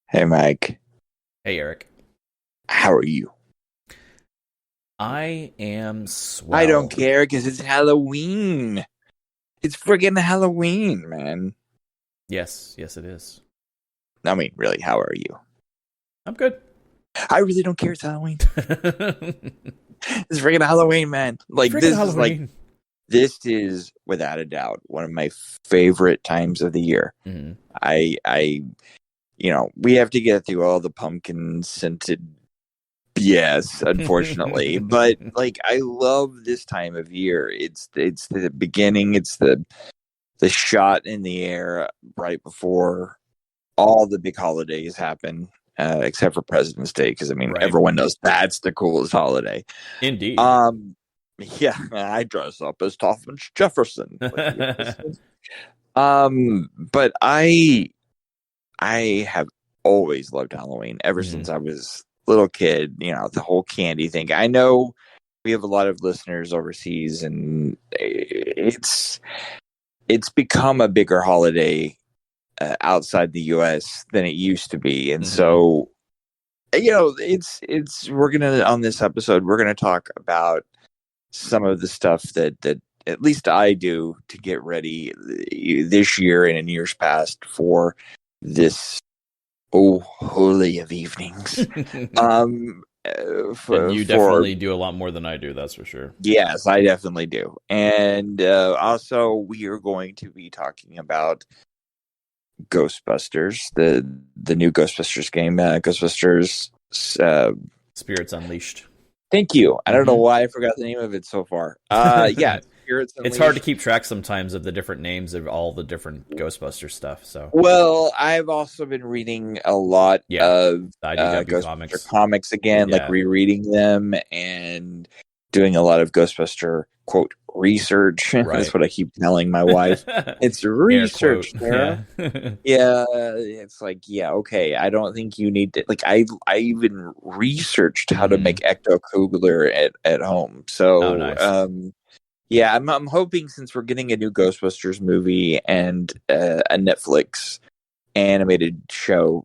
Hey, Mike. Hey, Eric. How are you? I am swell. I don't care because it's Halloween. It's friggin' Halloween, man. Yes, it is. I mean, really, how are you? I'm good. I really don't care. It's Halloween. It's friggin' Halloween, man. This is without a doubt one of my favorite times of the year. Mm-hmm. We have to get through all the pumpkin scented BS, unfortunately, but I love this time of year. It's the beginning. It's the shot in the air right before all the big holidays happen, except for President's Day, because right. Everyone knows that's the coolest holiday. Indeed. Yeah, I dress up as Thomas Jefferson. But I have always loved Halloween ever since I was a little kid. The whole candy thing. I know we have a lot of listeners overseas, and it's become a bigger holiday outside the U.S. than it used to be, and so we're gonna, on this episode, we're gonna talk about some of the stuff that at least I do to get ready this year and in years past for this holy of evenings. And you definitely do a lot more than I do, that's for sure. Yes, I definitely do. And also we are going to be talking about Ghostbusters, the new Ghostbusters game, Ghostbusters Spirits Unleashed. Thank you. I don't know why I forgot the name of it so far. Yeah, Spirits Unleashed. It's hard to keep track sometimes of the different names of all the different Ghostbuster stuff. So, well, I've also been reading a lot of Ghostbuster comics again, like rereading them and doing a lot of Ghostbuster quote research. Right. That's what I keep telling my wife. It's research, Sarah. Yeah, it's okay. I don't think you need to. I even researched how to make Ecto Kugler at home. So, nice. Yeah, I'm hoping, since we're getting a new Ghostbusters movie and a Netflix animated show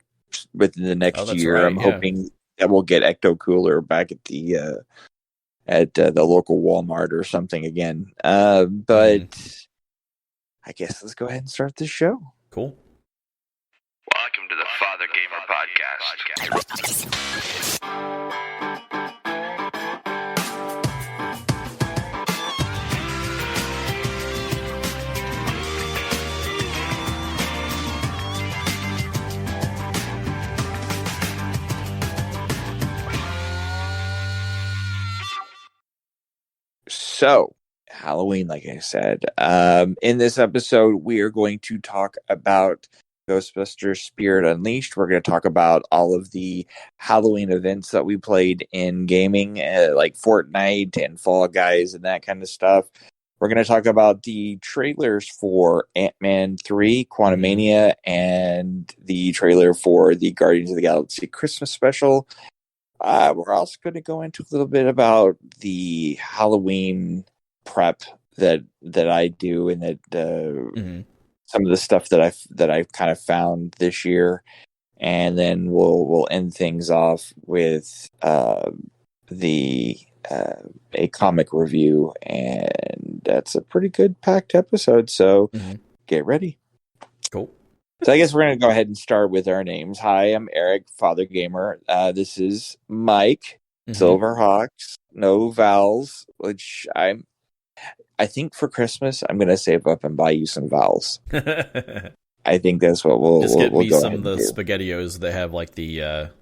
within the next year, I'm hoping that we'll get Ecto Cooler back at the local Walmart or something again. But I guess let's go ahead and start this show. Cool. Welcome to the Fathergamer Podcast. So, Halloween, like I said, in this episode, we are going to talk about Ghostbusters Spirit Unleashed. We're going to talk about all of the Halloween events that we played in gaming, like Fortnite and Fall Guys and that kind of stuff. We're going to talk about the trailers for Ant-Man 3, Quantumania, and the trailer for the Guardians of the Galaxy Christmas special. We're also going to go into a little bit about the Halloween prep that I do, and that some of the stuff that I've kind of found this year, and then we'll end things off with a comic review, and that's a pretty good packed episode. So get ready. Cool. So I guess we're going to go ahead and start with our names. Hi, I'm Eric, Fathergamer. This is Mike, Silverhawks, no vowels, which I think for Christmas I'm going to save up and buy you some vowels. I think that's what we'll just get we'll me go some of the SpaghettiOs that have like the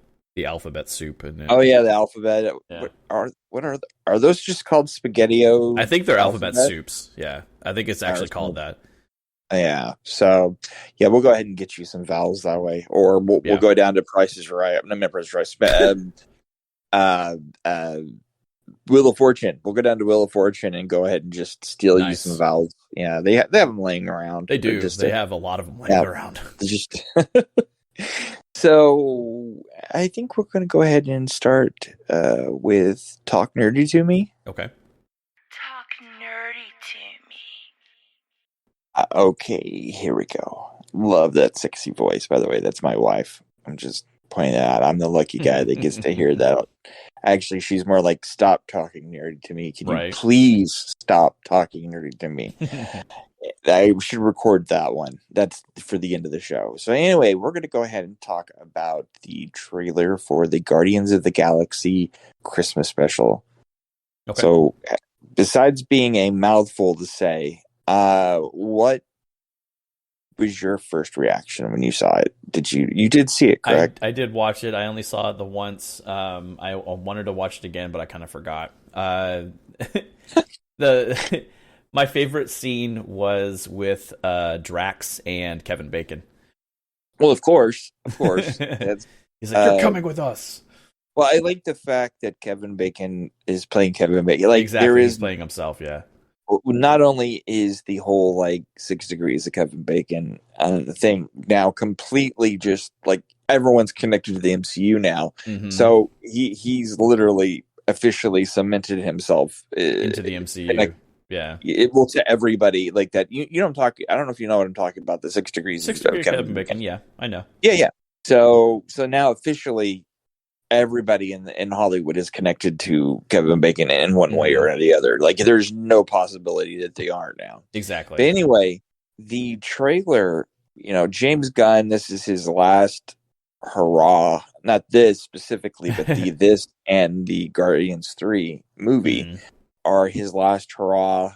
alphabet soup in it. Oh yeah, the alphabet. Yeah. What are those just called SpaghettiO? I think they're alphabet soups. Yeah, I think it's actually called that. Yeah, so we'll go ahead and get you some vowels that way, or we'll go down to Prices Right. I'm not Prices Right. Wheel of Fortune. We'll go down to Wheel of Fortune and go ahead and just steal you some vowels. Yeah, they have them laying around. They do. They have a lot of them laying around. Just so I think we're going to go ahead and start with Talk Nerdy to Me. Okay. Talk nerdy to me. Okay, here we go. Love that sexy voice, by the way. That's my wife. I'm just pointing that out. I'm the lucky guy that gets to hear that. Actually, she's more like, stop talking nerdy to me. Can you please stop talking nerdy to me? I should record that one. That's for the end of the show. So anyway, we're going to go ahead and talk about the trailer for the Guardians of the Galaxy Christmas special. Okay. So besides being a mouthful to say, what was your first reaction when you saw it? You did see it, correct? I did watch it. I only saw it the once. I wanted to watch it again, but I kind of forgot. My favorite scene was with Drax and Kevin Bacon. Well, of course. He's like, "You're coming with us." Well, I like the fact that Kevin Bacon is playing Kevin Bacon. Like, exactly, he's playing himself. Yeah. Not only is the whole like 6 degrees of Kevin Bacon thing now completely just like everyone's connected to the MCU now, so he's literally officially cemented himself into the MCU. Well, to everybody like that. You don't talk. I don't know if you know what I'm talking about. The 6 degrees. 6 degrees of Kevin Bacon. Yeah, I know. Yeah. So now officially, everybody in Hollywood is connected to Kevin Bacon in one way or the other. Like, there's no possibility that they aren't now. Exactly. But anyway, the trailer, James Gunn, this is his last hurrah. Not this specifically, but this and the Guardians 3 movie are his last hurrah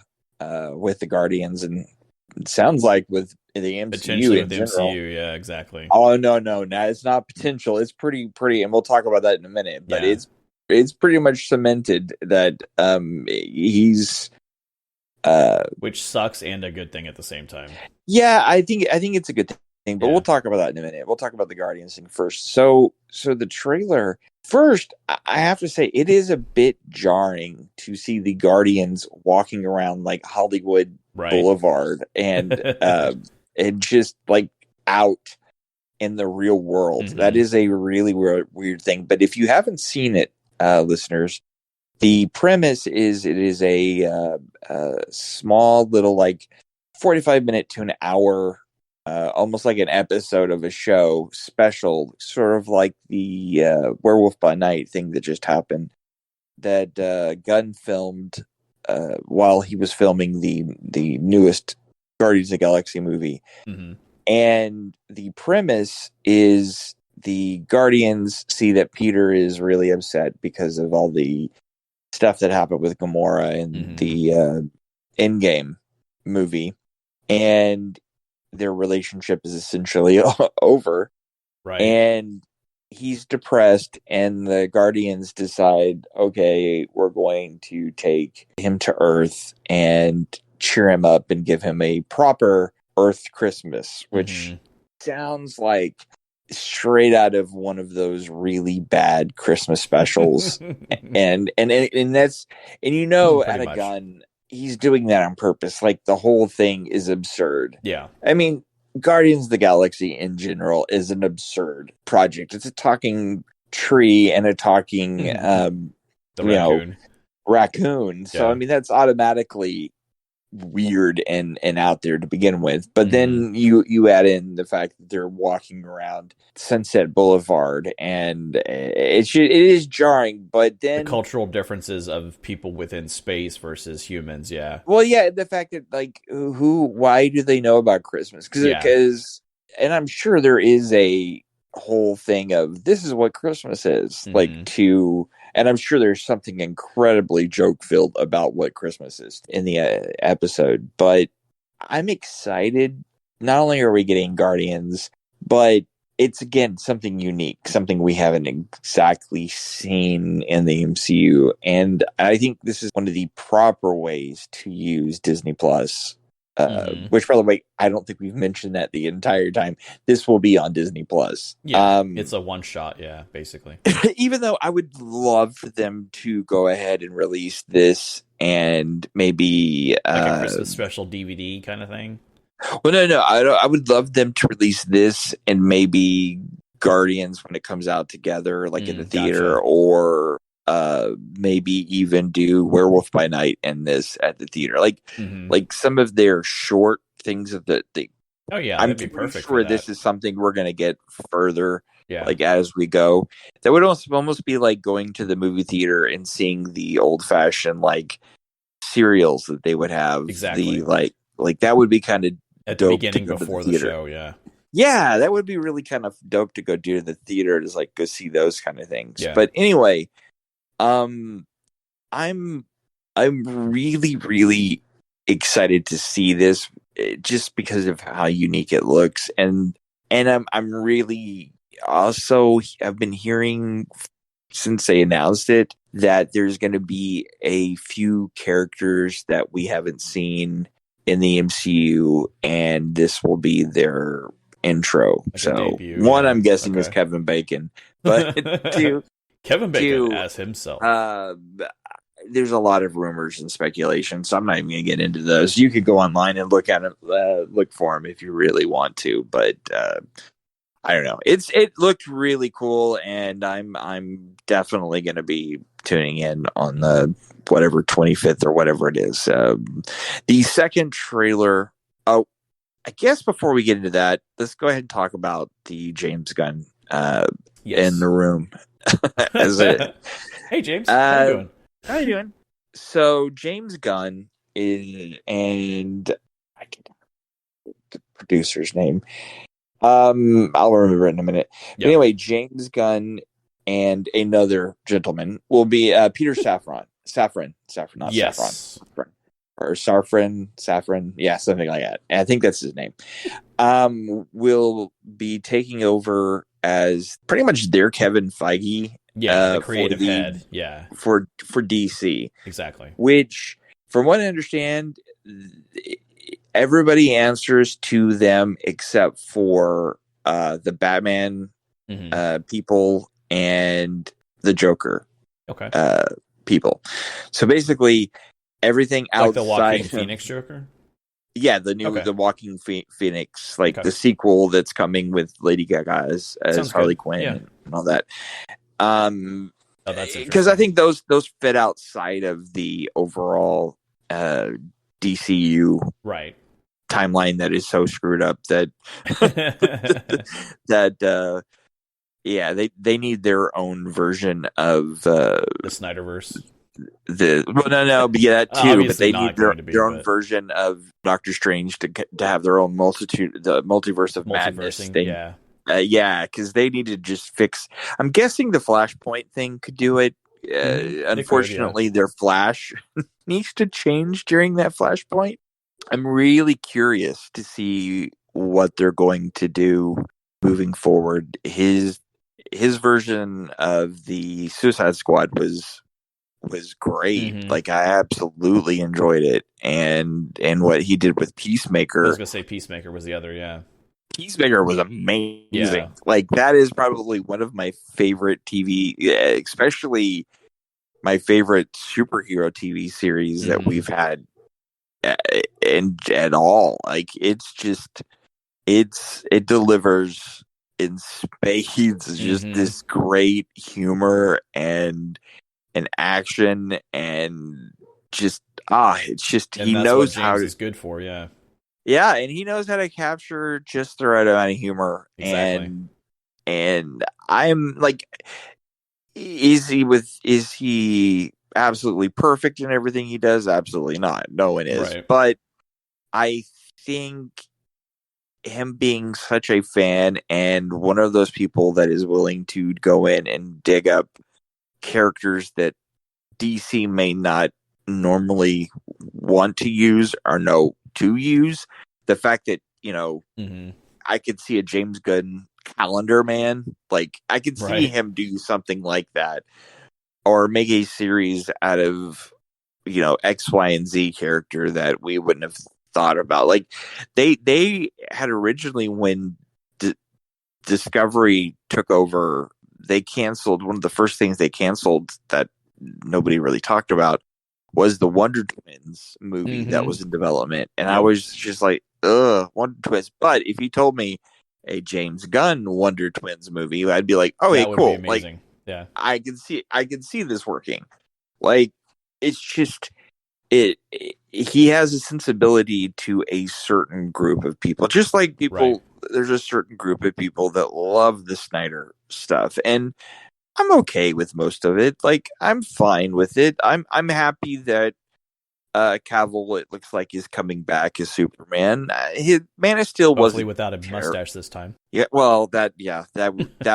with the Guardians, and it sounds like with the MCU. Potentially with the MCU, yeah, exactly. Oh no, it's not potential. It's pretty, and we'll talk about that in a minute. But it's pretty much cemented that he's which sucks and a good thing at the same time. Yeah, I think it's a good thing, but we'll talk about that in a minute. We'll talk about the Guardians thing first. So the trailer first, I have to say, it is a bit jarring to see the Guardians walking around like Hollywood Boulevard and just like out in the real world. That is a really weird thing. But if you haven't seen it, listeners, the premise is it is a small little like 45-minute to an hour, almost like an episode of a show special, sort of like the Werewolf by Night thing that just happened that Gunn filmed while he was filming the newest Guardians of the Galaxy movie. And the premise is the Guardians see that Peter is really upset because of all the stuff that happened with Gamora in the Endgame movie, and their relationship is essentially over. And he's depressed, and the Guardians decide, okay, we're going to take him to Earth and cheer him up and give him a proper Earth Christmas, which sounds like straight out of one of those really bad Christmas specials. and that's, and at a Gun, he's doing that on purpose. Like, the whole thing is absurd. Yeah. I mean, Guardians of the Galaxy in general is an absurd project. It's a talking tree and a talking raccoon. So I mean, that's automatically weird and out there to begin with. But then you add in the fact that they're walking around Sunset Boulevard, and it is jarring. But then the cultural differences of people within space versus humans. Yeah. Well, yeah, the fact that like why do they know about Christmas? Because and I'm sure there is a whole thing of this is what Christmas is and I'm sure there's something incredibly joke-filled about what Christmas is in the episode. But I'm excited. Not only are we getting Guardians, but it's, again, something unique, something we haven't exactly seen in the MCU. And I think this is one of the proper ways to use Disney Plus. Which, by the way, I don't think we've mentioned that the entire time. This will be on Disney Plus. Yeah, it's a one shot. Yeah, basically. Even though I would love for them to go ahead and release this and maybe like a Christmas special DVD kind of thing. Well, no, I would love them to release this and maybe Guardians when it comes out together, like in the theater, or maybe even do Werewolf by Night and this at the theater, like some of their short things of the. Oh yeah, I'm that'd be perfect. Sure, this is something we're going to get further like as we go. That would almost be like going to the movie theater and seeing the old fashioned like serials that they would have. Exactly. The like that would be kind of at the beginning before the show. Yeah, that would be really kind of dope to go do to the theater, to like go see those kind of things. Yeah. But anyway, I'm really, really excited to see this, just because of how unique it looks, and I'm really also, I've been hearing since they announced it that there's going to be a few characters that we haven't seen in the MCU, and this will be their intro. Like so debut, one, I'm guessing is Kevin Bacon, but two, Kevin Bacon as himself. There's a lot of rumors and speculation, so I'm not even going to get into those. You could go online and look at it, look for them if you really want to, but I don't know. It looked really cool, and I'm definitely going to be tuning in on the whatever 25th or whatever it is. The second trailer. Oh, I guess before we get into that, let's go ahead and talk about the James Gunn in the room. Hey James, how you doing? How you doing? So James Gunn and I can't remember the producer's name. I'll remember it in a minute. Yep. Anyway, James Gunn and another gentleman will be Peter Safran, not Saffron, or Safran, yeah, something like that. And I think that's his name. Will be taking over as pretty much their Kevin Feige. The creative head. For DC. Exactly. Which, from what I understand, everybody answers to them except for the Batman people and the Joker people. So basically, everything outside the Joaquin Phoenix Joker. Yeah, the new the Joaquin Phoenix, like the sequel that's coming with Lady Gaga as Harley Quinn and all that. Because I think those fit outside of the overall DCU timeline that is so screwed up that they need their own version of the Snyderverse. But that too. But they need their own version of Doctor Strange to have their own the multiverse of madness thing. Because they need to just fix. I'm guessing the Flashpoint thing could do it. Unfortunately, their Flash needs to change during that Flashpoint. I'm really curious to see what they're going to do moving forward. His version of the Suicide Squad was great. Like, I absolutely enjoyed it, and what he did with Peacemaker. I was gonna say Peacemaker was the other. Peacemaker was amazing. Like, that is probably one of my favorite TV, especially my favorite superhero TV series that we've had at all. Like, it's just it delivers in spades. It's just this great humor and action, and just it's just, and he knows how is good for. Yeah, and he knows how to capture just the right amount of humor. Exactly. And I'm like, is he absolutely perfect in everything he does? Absolutely not. No one is. Right. But I think him being such a fan and one of those people that is willing to go in and dig up characters that DC may not normally want to use or know to use, the fact that I could see a James Gunn Calendar Man, like I could see him do something like that, or make a series out of X, Y, and Z character that we wouldn't have thought about. Like they had originally, when Discovery took over, they canceled one of the first things they canceled that nobody really talked about was the Wonder Twins movie that was in development. And I was just like, Wonder Twins. But if you told me a James Gunn Wonder Twins movie, I'd be like, oh, hey, cool. Like, I can see this working. Like, it's just, he has a sensibility to a certain group of people. Just like people, there's a certain group of people that love the Snyder stuff, and I'm okay with most of it. Like, I'm fine with it. I'm happy that Cavill, it looks like, is coming back as Superman. His Man of Steel hopefully wasn't without a mustache this time. Yeah, well, that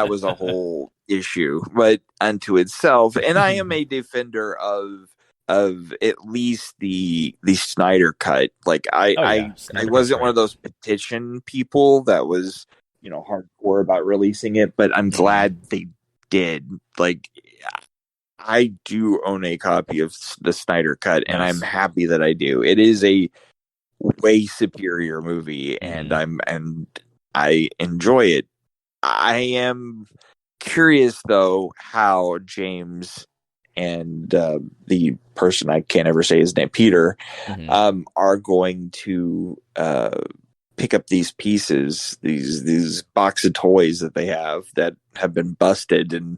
was a whole issue, but unto itself. And I am a defender of at least the Snyder cut. Like, I wasn't one of those petition people that was, hardcore about releasing it, but I'm glad they did. Like, I do own a copy of the Snyder cut, and I'm happy that I do. It is a way superior movie, and I enjoy it. I am curious, though, how James and the person, I can't ever say his name, Peter, are going to pick up these pieces, these box of toys that they have been busted and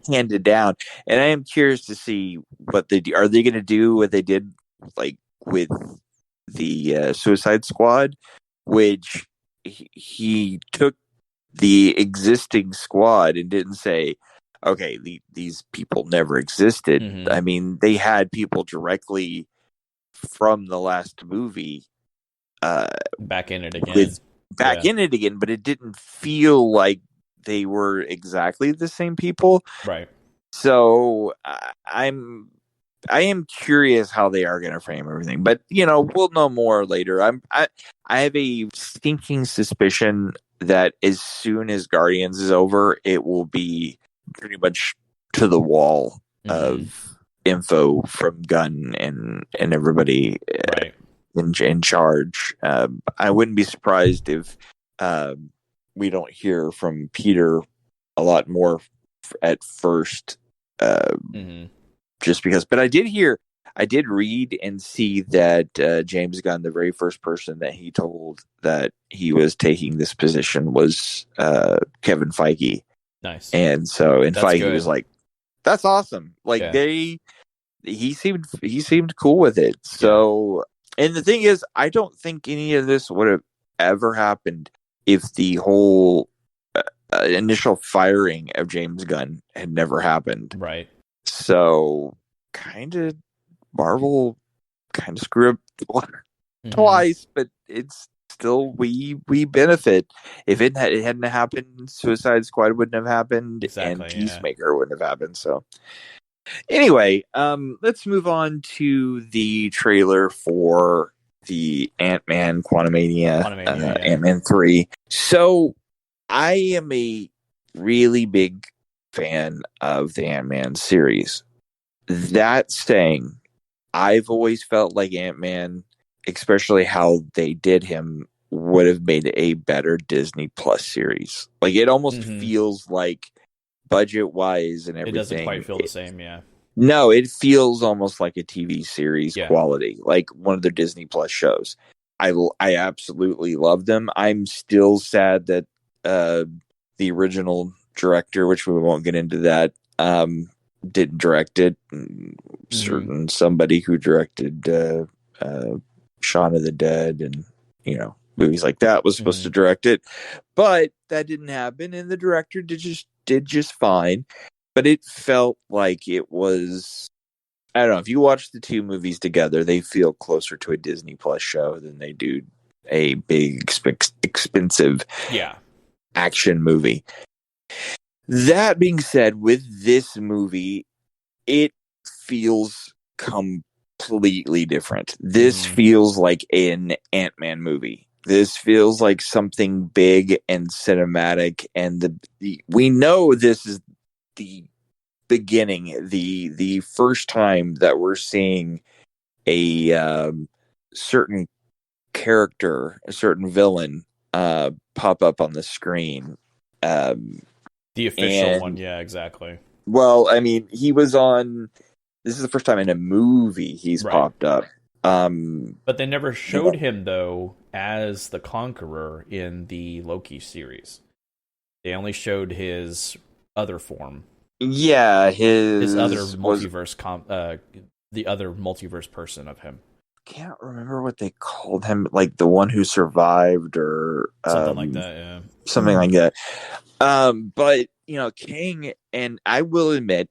handed down. And I am curious to see what they do. Are they going to do what they did, like, with the Suicide Squad, which he took the existing squad and didn't say, okay, these people never existed. I mean, they had people directly from the last movie back in it again, but it didn't feel like they were exactly the same people. Right. So I am curious how they are going to frame everything, but we'll know more later. I have a stinking suspicion that as soon as Guardians is over, it will be pretty much to the wall of info from Gunn and everybody in charge. I wouldn't be surprised if we don't hear from Peter a lot more at first. Just because, but I did read and see that James Gunn, the very first person that he told that he was taking this position was Kevin Feige. Nice. And so, Feige was like, "That's awesome!" Like he seemed cool with it. So, and the thing is, I don't think any of this would have ever happened if the whole initial firing of James Gunn had never happened. Right. So, Marvel kind of screwed up twice, but it's still we benefit. If it hadn't happened, Suicide Squad wouldn't have happened, and Peacemaker wouldn't have happened. So, anyway, let's move on to the trailer for the Ant-Man Quantumania, Ant-Man 3. So, I am a really big fan of the Ant-Man series. That saying, I've always felt like Ant-Man, especially how they did him, would have made a better Disney Plus series. Like, it almost feels like, budget-wise and everything, it doesn't quite feel the same, No, it feels almost like a TV series quality, like one of the Disney Plus shows. I absolutely love them. I'm still sad that the original director, which we won't get into that, didn't direct it. Certain somebody who directed Shaun of the Dead and movies like that was supposed to direct it, but that didn't happen, and the director did just fine. But it felt like it was, I don't know, if you watch the two movies together, they feel closer to a Disney Plus show than they do a big expensive action movie. That being said, with this movie, it feels completely different. This feels like an Ant-Man movie. This feels like something big and cinematic, and we know this is the beginning, the first time that we're seeing a certain character, a certain villain pop up on the screen. The official one, exactly. Well, I mean, he was on. This is the first time in a movie he's popped up. But they never showed him, though, as the Conqueror in the Loki series. They only showed his other form. Yeah, his other multiverse, the other multiverse person of him. can't remember what they called him, like the one who survived or something like that. Yeah, something like that. But Kang, and I will admit,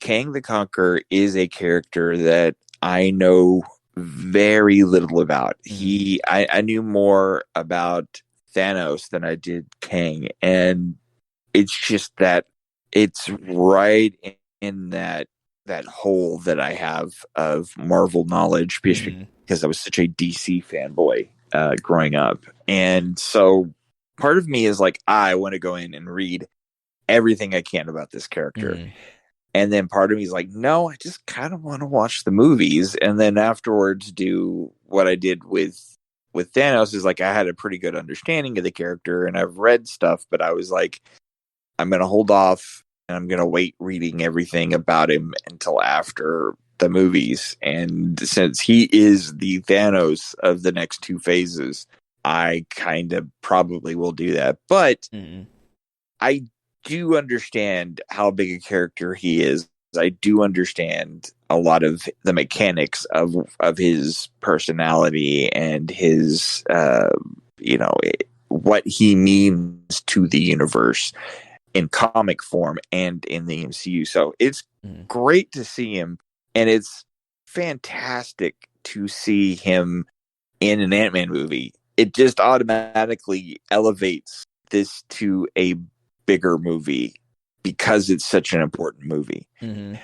Kang the Conqueror is a character that I know very little about. I knew more about Thanos than I did Kang, and it's just that it's right in that hole that I have of Marvel knowledge because I was such a DC fanboy growing up, and so part of me is like, I want to go in and read everything I can about this character. And then part of me is like, no, I just kind of want to watch the movies. And then afterwards do what I did with Thanos is like, I had a pretty good understanding of the character and I've read stuff, but I was like, I'm going to hold off and I'm going to wait reading everything about him until after the movies. And since he is the Thanos of the next two phases, I kind of probably will do that. But I do understand how big a character he is. I do understand a lot of the mechanics of his personality and his, what he means to the universe in comic form and in the MCU. So it's great to see him, and it's fantastic to see him in an Ant-Man movie. It just automatically elevates this to a bigger movie because it's such an important movie in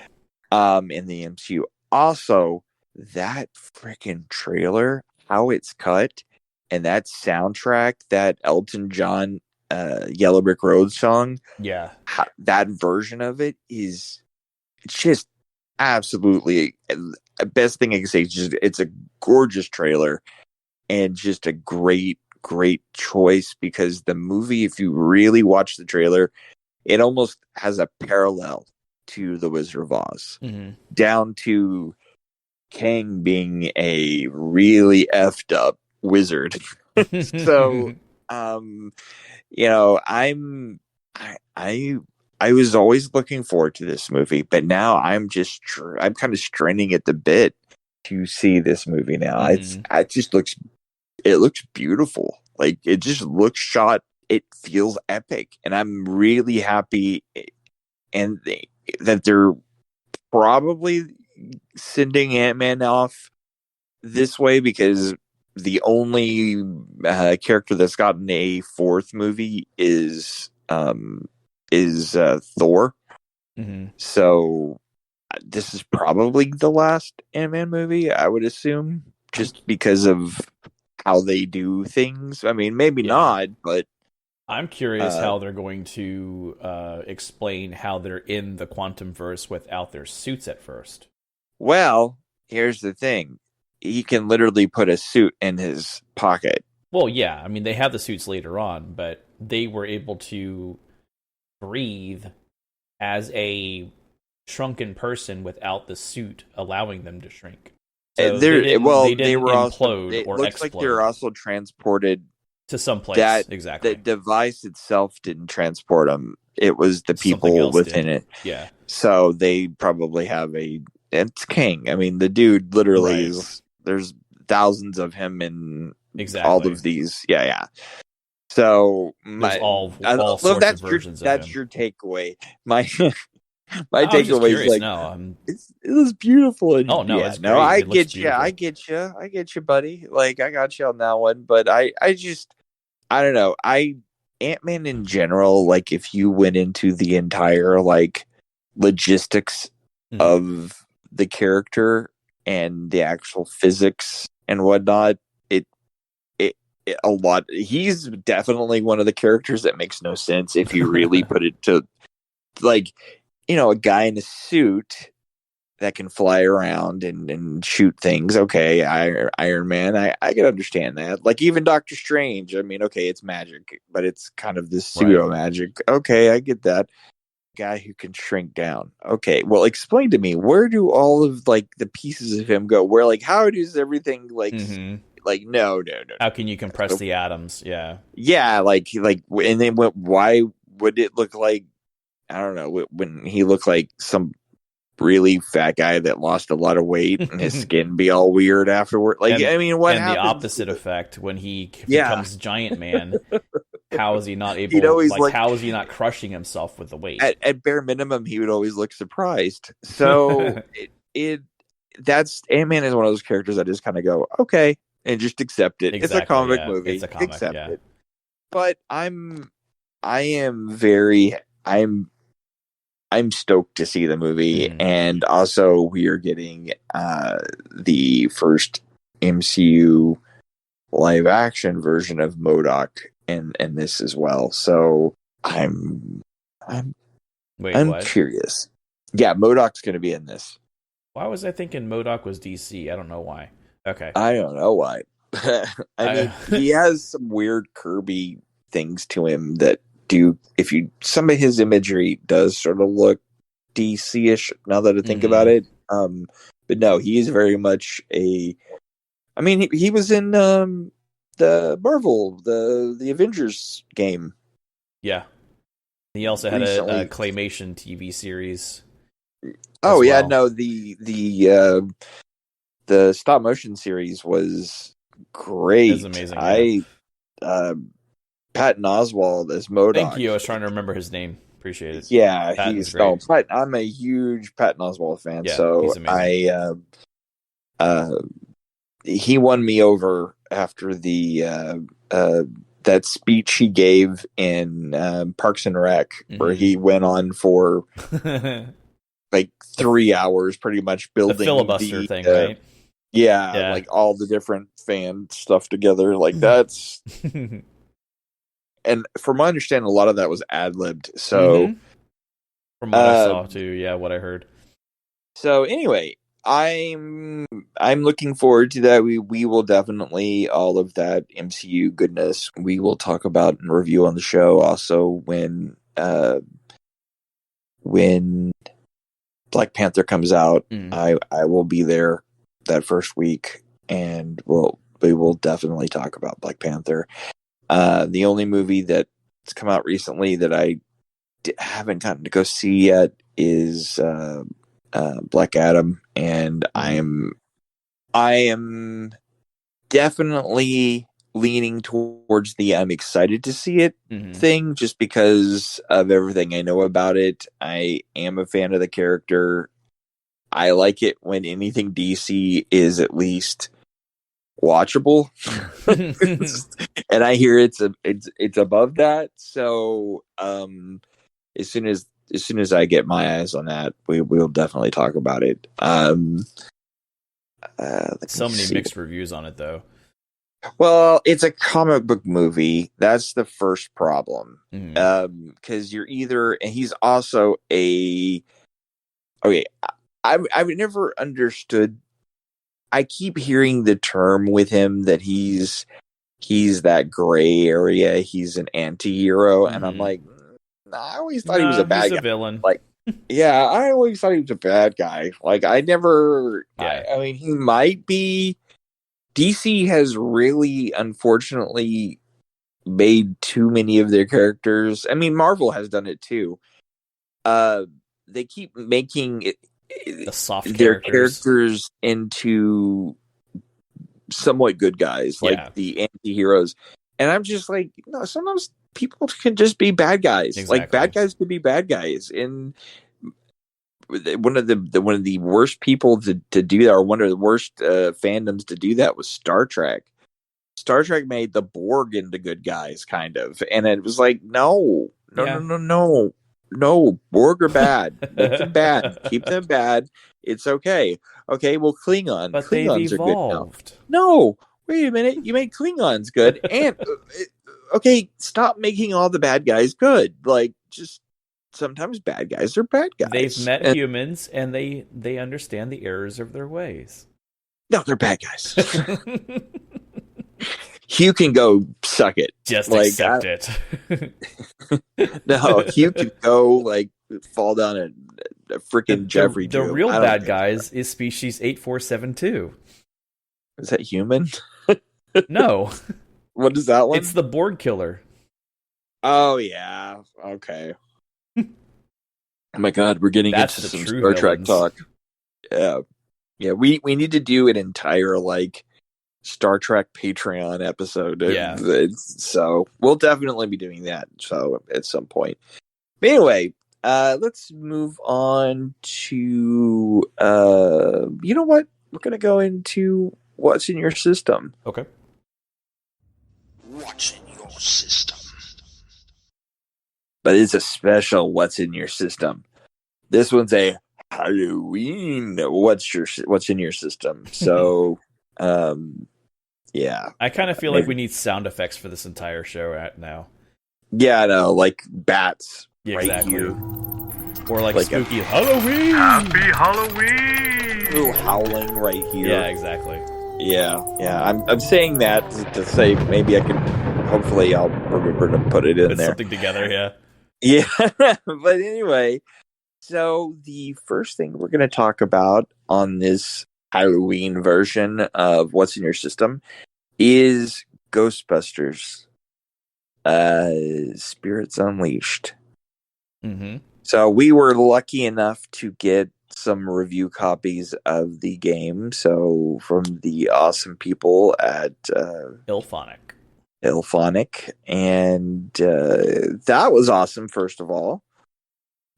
the MCU. Also, that freaking trailer, how it's cut, and that soundtrack, that Elton John Yellow Brick Road song, that version of it it's just absolutely the best thing I can say. It's a gorgeous trailer and just a great choice, because the movie, if you really watch the trailer, it almost has a parallel to The Wizard of Oz, down to Kang being a really effed up wizard. So, I was always looking forward to this movie, but now I'm kind of straining at the bit to see this movie now. It looks beautiful. Like, it just looks shot. It feels epic, and I'm really happy that they're probably sending Ant-Man off this way, because the only character that's gotten a fourth movie is Thor. So this is probably the last Ant-Man movie, I would assume, just because of how they do things. I mean, maybe not, but I'm curious how they're going to explain how they're in the quantum verse without their suits at first. Well, here's the thing. He can literally put a suit in his pocket. Well, yeah. I mean, they have the suits later on, but they were able to breathe as a shrunken person without the suit allowing them to shrink. So they didn't implode it or looks explode. Like they're also transported to some place. Exactly. The device itself didn't transport them. It was the people within it. Yeah. So they probably have it's King. I mean, the dude literally is. There's thousands of him in all of these. Yeah. So all sorts of versions of him. That's your takeaway. My takeaway is like, it was beautiful. And it's great. I get you, buddy. Like, I got you on that one. But I don't know. Ant-Man in general, like, if you went into the entire like logistics of the character and the actual physics and whatnot, a lot. He's definitely one of the characters that makes no sense if you really put it to, like, a guy in a suit that can fly around and shoot things. Okay, Iron Man, I can understand that. Like, even Doctor Strange, I mean, okay, it's magic, but it's kind of this pseudo magic. Okay, I get that. Guy who can shrink down. Okay, well, explain to me, where do all of like the pieces of him go? Where, like, how does everything like like no. How can you compress the atoms? Yeah, like and then why would it look like, I don't know, when he looked like some really fat guy that lost a lot of weight and his skin be all weird afterward. Like, I mean, what happens? And the opposite effect when he becomes Giant Man. How is he not able? How is he not crushing himself with the weight? At bare minimum, he would always look surprised. So that's Ant-Man is one of those characters I just kind of go, okay, and just accept it. Exactly, it's a comic movie. It's a comic, accept it. But I'm stoked to see the movie, and also we are getting the first MCU live action version of MODOK in this as well. So I'm curious. Yeah, MODOK's going to be in this. Why was I thinking MODOK was DC? I don't know why. Okay, I don't know why. I mean, he has some weird Kirby things to him that some of his imagery does sort of look DC-ish now that I think about it. But no, he is very much he was in the Marvel, the Avengers game. Yeah. He also had a claymation TV series. Oh yeah, no, the stop motion series was great. It was amazing. Patton Oswalt as MODOK. Thank you. I was trying to remember his name. Appreciate it. Yeah, Patton's great. I'm a huge Patton Oswalt fan, so he won me over after the that speech he gave in Parks and Rec, where he went on for like 3 hours, pretty much building the filibuster thing, right? Yeah, like all the different fan stuff together, like that's. And from my understanding, a lot of that was ad-libbed. So, from what I saw too, what I heard. So anyway, I'm looking forward to that. We will definitely, all of that MCU goodness we will talk about and review on the show. Also, when Black Panther comes out, I will be there that first week, and we will definitely talk about Black Panther. The only movie that's come out recently that I haven't gotten to go see yet is Black Adam, and I am definitely leaning towards the I'm excited to see it thing, just because of everything I know about it. I am a fan of the character. I like it when anything DC is at least watchable, and I hear it's above that. So as soon as I get my eyes on that, we'll definitely talk about it. So many mixed reviews on it, though. Well, it's a comic book movie. That's the first problem. Because you're either, and he's also I've never understood. I keep hearing the term with him that he's that gray area. He's an anti-hero, and I'm like, I always thought he was a bad guy. Villain. Like, yeah, I always thought he was a bad guy. Like, I never. Yeah. I mean, he might be. DC has really, unfortunately, made too many of their characters. I mean, Marvel has done it too. They keep making the soft their characters into somewhat good guys, like the anti-heroes. And I'm just like, no, sometimes people can just be bad guys. Exactly. Like, bad guys could be bad guys. And one of the worst people to do that, or one of the worst fandoms to do that, was Star Trek. Star Trek made the Borg into good guys, kind of. And it was like, no. No, Borg are bad. Make them bad. Keep them bad. It's okay. Okay, well, Klingons. But Klingons they've evolved. Are good now. No, wait a minute. You made Klingons good, and okay, stop making all the bad guys good. Like, just sometimes bad guys are bad guys. They've met humans, and they understand the errors of their ways. No, they're bad guys. Hugh can go suck it. Just accept it. No, Hugh can go fall down a freaking Jeffrey. The real bad guys is species 8472. Is that human? No. What is that one? It's the Borg killer. Oh yeah. Okay. Oh my God, we're getting That's into the some true Star Trek villains. talk. Yeah. Yeah, we need to do an entire, like, Star Trek Patreon episode. Yeah. So we'll definitely be doing that. So at some point. But anyway, let's move on to, you know what? We're going to go into what's in your system. Okay. What's in your system? But it's a special what's in your system. This one's a Halloween. What's in your system? So, yeah. I kind of feel like we need sound effects for this entire show now. Yeah, I know, like bats right exactly. here. Or like spooky Halloween! Happy Halloween! Little howling right here. Yeah, exactly. Yeah. I'm saying that to say maybe I can. Hopefully, I'll remember to put it in there. Something together, yeah. Yeah, but anyway, so the first thing we're going to talk about on this Halloween version of What's in Your System is Ghostbusters, Spirits Unleashed. Mm-hmm. So we were lucky enough to get some review copies of the game. So from the awesome people at Ilphonic, and that was awesome. First of all,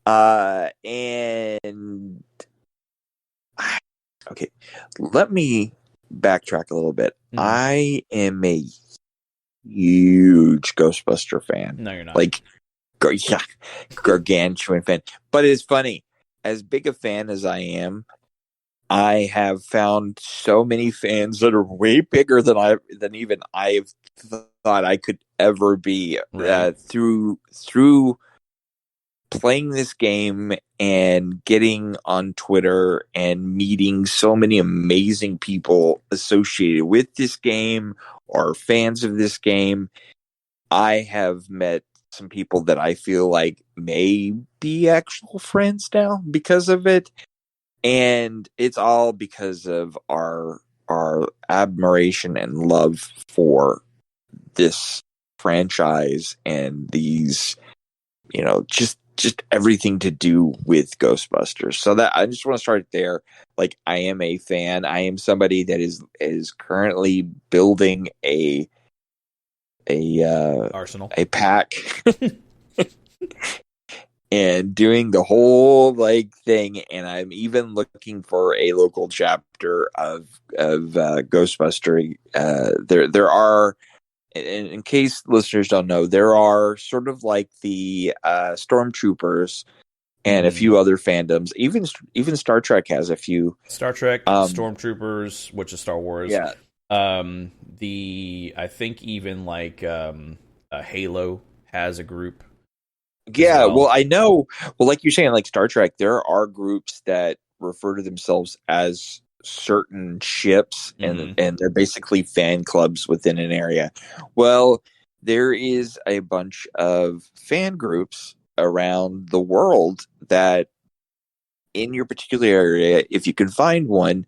and okay, let me backtrack a little bit. Mm-hmm. I am a huge Ghostbuster fan. No, you're not. Like, yeah, gargantuan fan. But it's funny. As big a fan as I am, I have found so many fans that are way bigger than even I've thought I could ever be. Right. Through playing this game and getting on Twitter and meeting so many amazing people associated with this game or fans of this game, I have met some people that I feel like may be actual friends now because of it. And it's all because of our admiration and love for this franchise and these, just everything to do with Ghostbusters. So that I just want to start there. Like, I am a fan. I am somebody that is currently building a arsenal, a pack, and doing the whole thing. And I'm even looking for a local chapter of Ghostbuster. There are, in case listeners don't know, there are sort of like the Stormtroopers and a few other fandoms. Even Star Trek has a few. Star Trek, Stormtroopers, which is Star Wars. Yeah. I think even Halo has a group. Yeah, well, I know. Well, like you're saying, like Star Trek, there are groups that refer to themselves as certain ships, and they're basically fan clubs within an area. Well, there is a bunch of fan groups around the world that, in your particular area, if you can find one,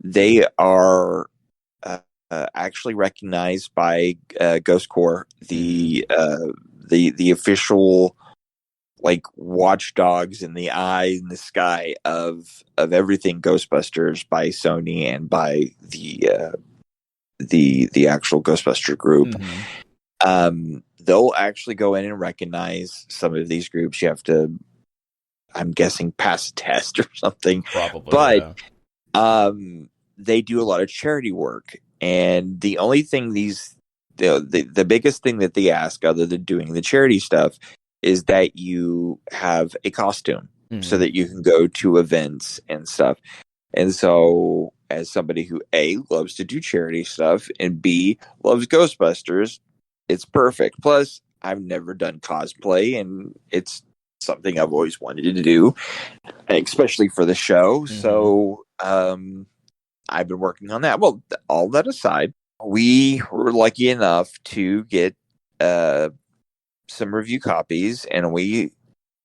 they are actually recognized by Ghost Corps, the official watchdogs in the eye in the sky of everything Ghostbusters by Sony and by the actual Ghostbuster group. They'll actually go in and recognize some of these groups. You have to, I'm guessing, pass a test or something. Probably, but they do a lot of charity work, and the only thing the biggest thing that they ask, other than doing the charity stuff, is that you have a costume so that you can go to events and stuff. And so, as somebody who A, loves to do charity stuff, and B, loves Ghostbusters, it's perfect. Plus, I've never done cosplay, and it's something I've always wanted to do, especially for the show. So, I've been working on that. Well, all that aside, we were lucky enough to get some review copies, and we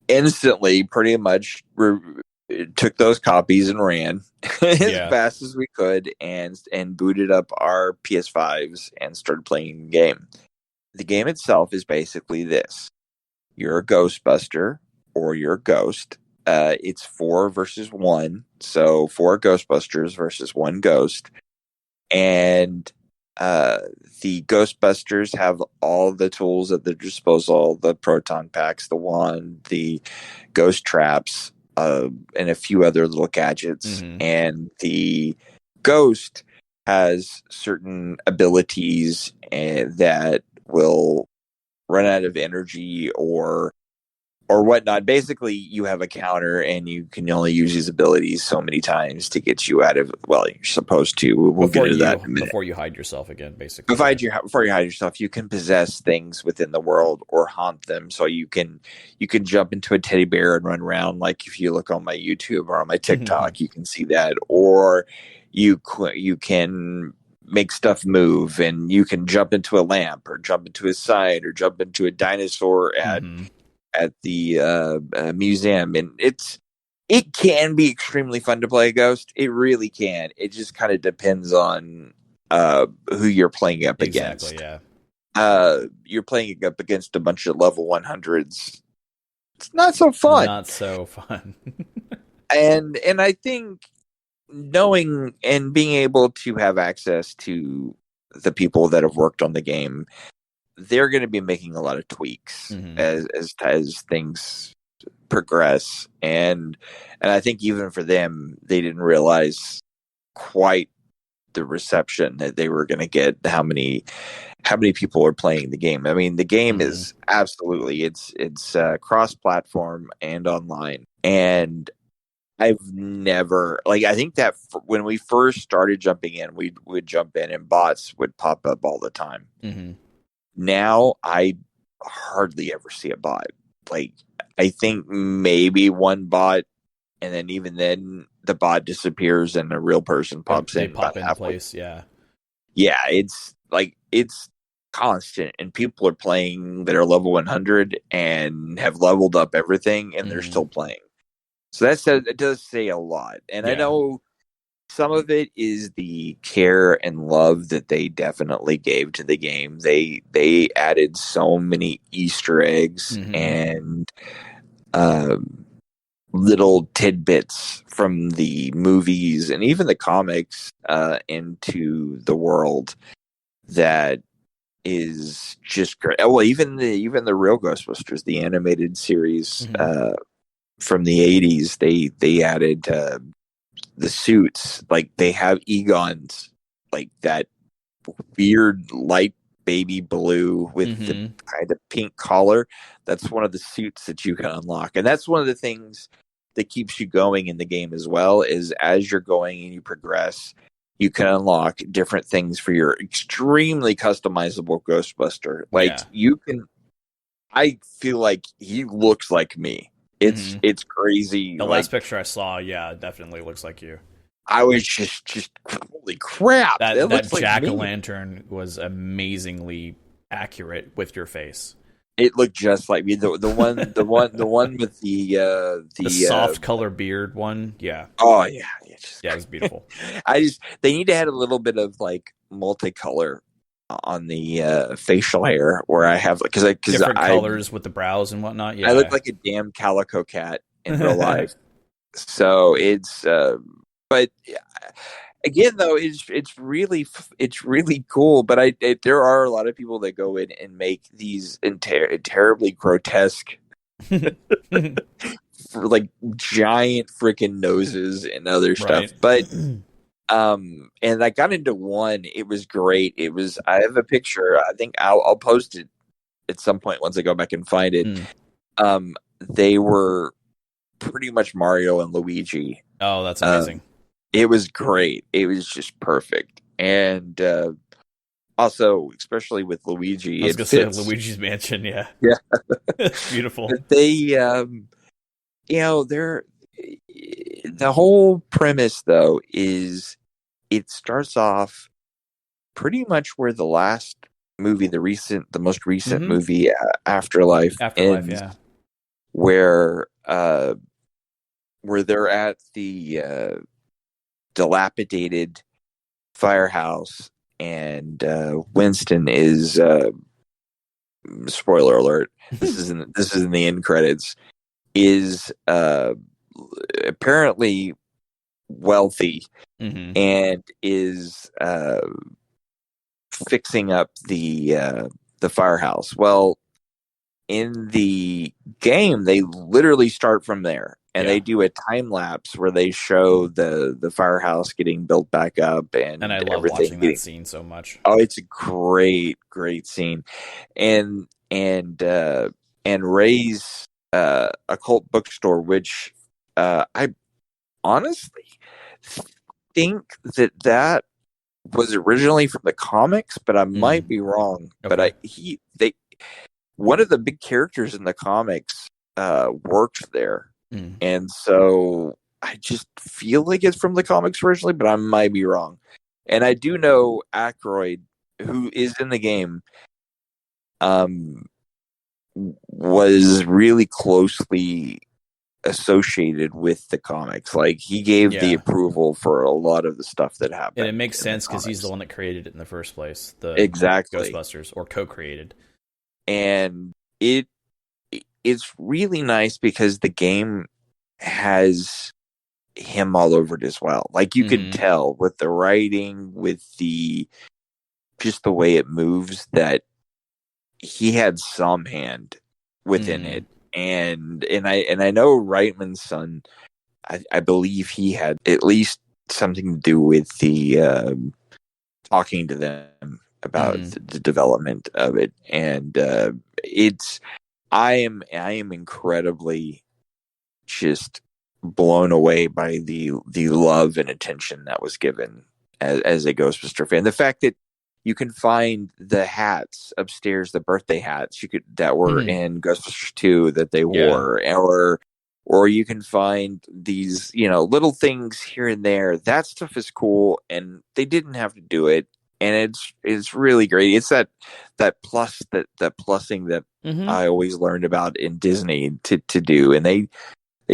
instantly pretty much took those copies and ran as fast as we could and booted up our PS5s and started playing the game. The game itself is basically this. You're a Ghostbuster, or you're a ghost. it's 4 versus 1, so 4 Ghostbusters versus 1 ghost, and the Ghostbusters have all the tools at their disposal: the proton packs, the wand, the ghost traps, and a few other little gadgets. Mm-hmm. And the ghost has certain abilities that will run out of energy or whatnot. Basically, you have a counter, and you can only use these abilities so many times to get you out of. Well, you're supposed to. We'll get into that in a minute. Before you hide yourself again, basically. Before you hide yourself, you can possess things within the world or haunt them. So you can jump into a teddy bear and run around. Like if you look on my YouTube or on my TikTok, you can see that. Or you can make stuff move, and you can jump into a lamp or jump into a sign or jump into a dinosaur at the museum. And it can be extremely fun to play a ghost. It really can. It just kind of depends on who you're playing up against. Exactly, yeah. You're playing up against a bunch of level 100s. It's not so fun. Not so fun. And I think knowing and being able to have access to the people that have worked on the game, they're going to be making a lot of tweaks as things progress, and I think even for them, they didn't realize quite the reception that they were going to get. How many people are playing the game? I mean, the game is absolutely it's cross-platform and online, and I've never I think that when we first started jumping in, we would jump in and bots would pop up all the time. Now I hardly ever see a bot. I think maybe one bot, and then even then the bot disappears and a real person pops in. They pop into place, yeah. Yeah, it's constant, and people are playing that are level 100 and have leveled up everything, and they're still playing. So it does say a lot. And I know some of it is the care and love that they definitely gave to the game. They added so many Easter eggs and little tidbits from the movies and even the comics into the world that is just great. Well, even the real Ghostbusters, the animated series from the 80s, they added the suits. Like they have Egon's, like that weird light baby blue with the kind of pink collar. That's one of the suits that you can unlock, and that's one of the things that keeps you going in the game as well. Is as you're going and you progress, you can unlock different things for your extremely customizable Ghostbuster. You can. I feel like he looks like me. It's crazy. The last picture I saw, definitely looks like you. I was just holy crap! That jack-o'-lantern was amazingly accurate with your face. It looked just like me. The one with the soft color beard one. Yeah. Oh yeah, it was beautiful. They need to add a little bit of multicolor on the facial hair where I have because different colors with the brows and whatnot. Yeah, I look like a damn calico cat in real life. So it's but again though it's really cool. But there are a lot of people that go in and make these terribly grotesque giant freaking noses and other stuff. But and I got into one. It was great. I have a picture. I think I'll post it at some point once I go back and find it. They were pretty much Mario and Luigi. Oh, that's amazing. It was great. It was just perfect. And also, especially with Luigi, I was going to say Luigi's Mansion. Yeah. It's beautiful. But they, the whole premise though is it starts off pretty much where the last movie, the most recent movie, Afterlife ends, yeah, where they're at the dilapidated firehouse, and Winston is spoiler alert. This is in the end credits. Is apparently wealthy and is fixing up the firehouse. Well, in the game, they literally start from there, and they do a time lapse where they show the firehouse getting built back up, and I love watching that scene so much. Oh, it's a great scene, and Ray's occult bookstore, which I honestly think that was originally from the comics, but I might be wrong. Okay. But one of the big characters in the comics worked there, and so I just feel like it's from the comics originally, but I might be wrong. And I do know Aykroyd, who is in the game, was really closely associated with the comics. Like, he gave the approval for a lot of the stuff that happened. And it makes sense because he's the one that created it in the first place. The Ghostbusters, or co-created. And it's really nice because the game has him all over it as well. Like, you can tell with the writing, with just the way it moves, that he had some hand within it. And I know Reitman's son, I believe he had at least something to do with the talking to them about the development of it. And I am incredibly just blown away by the love and attention that was given as a Ghostbuster fan. The fact that you can find the hats upstairs, the birthday hats that were in Ghostbusters 2 that they wore, or you can find these, little things here and there. That stuff is cool, and they didn't have to do it, and it's really great. It's that plussing that I always learned about in Disney to do, and they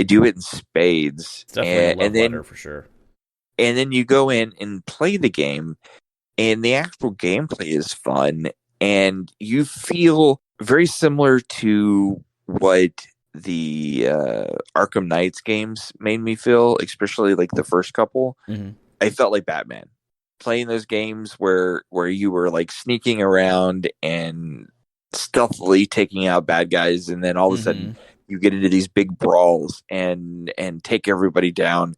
do it in spades. It's definitely a love letter for sure. And then you go in and play the game, and the actual gameplay is fun, and you feel very similar to what the Arkham Knights games made me feel, especially like the first couple. I felt like Batman playing those games where you were like sneaking around and stealthily taking out bad guys, and then all of a sudden you get into these big brawls and take everybody down,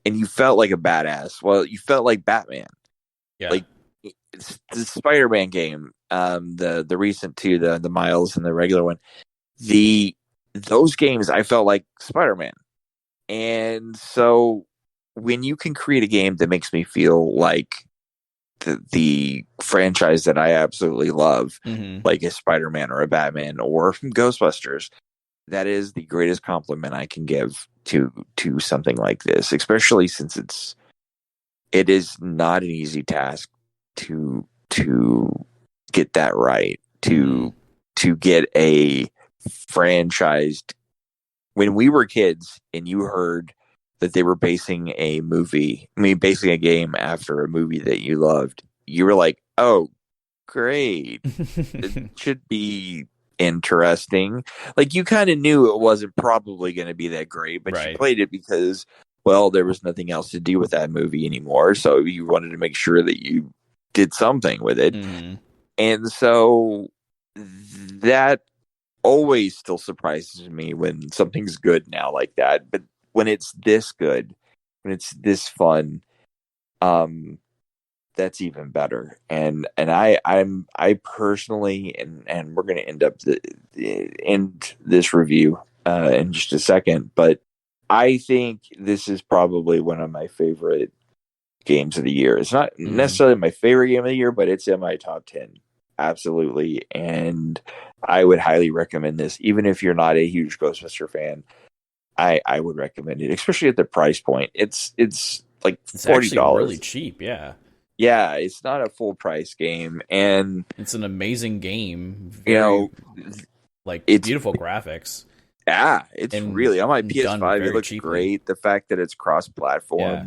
and you felt like a badass. Well, you felt like Batman. Yeah. Like, the Spider-Man game, the recent two, the Miles and the regular one, those games I felt like Spider-Man. And so when you can create a game that makes me feel like the franchise that I absolutely love, like a Spider-Man or a Batman or Ghostbusters, that is the greatest compliment I can give to something like this, especially since it is not an easy task to get that right, to get a franchised. When we were kids and you heard that they were basing a game after a movie that you loved, you were like, oh, great. It should be interesting. Like, you kind of knew it wasn't probably going to be that great, but you played it because, well, there was nothing else to do with that movie anymore, so you wanted to make sure that you did something with it. And so that always still surprises me when something's good now like that. But when it's this good, when it's this fun, that's even better. And I personally, and we're going to end this review in just a second, but I think this is probably one of my favorite games of the year. It's not necessarily my favorite game of the year, but it's in my top 10. Absolutely. And I would highly recommend this, even if you're not a huge Ghostbuster fan. I would recommend it, especially at the price point. It's like $40. It's actually really cheap. Yeah, it's not a full price game, and it's an amazing game. It's beautiful graphiks. Yeah, it's really, on my PS5. It looks great. The fact that it's cross-platform. Yeah.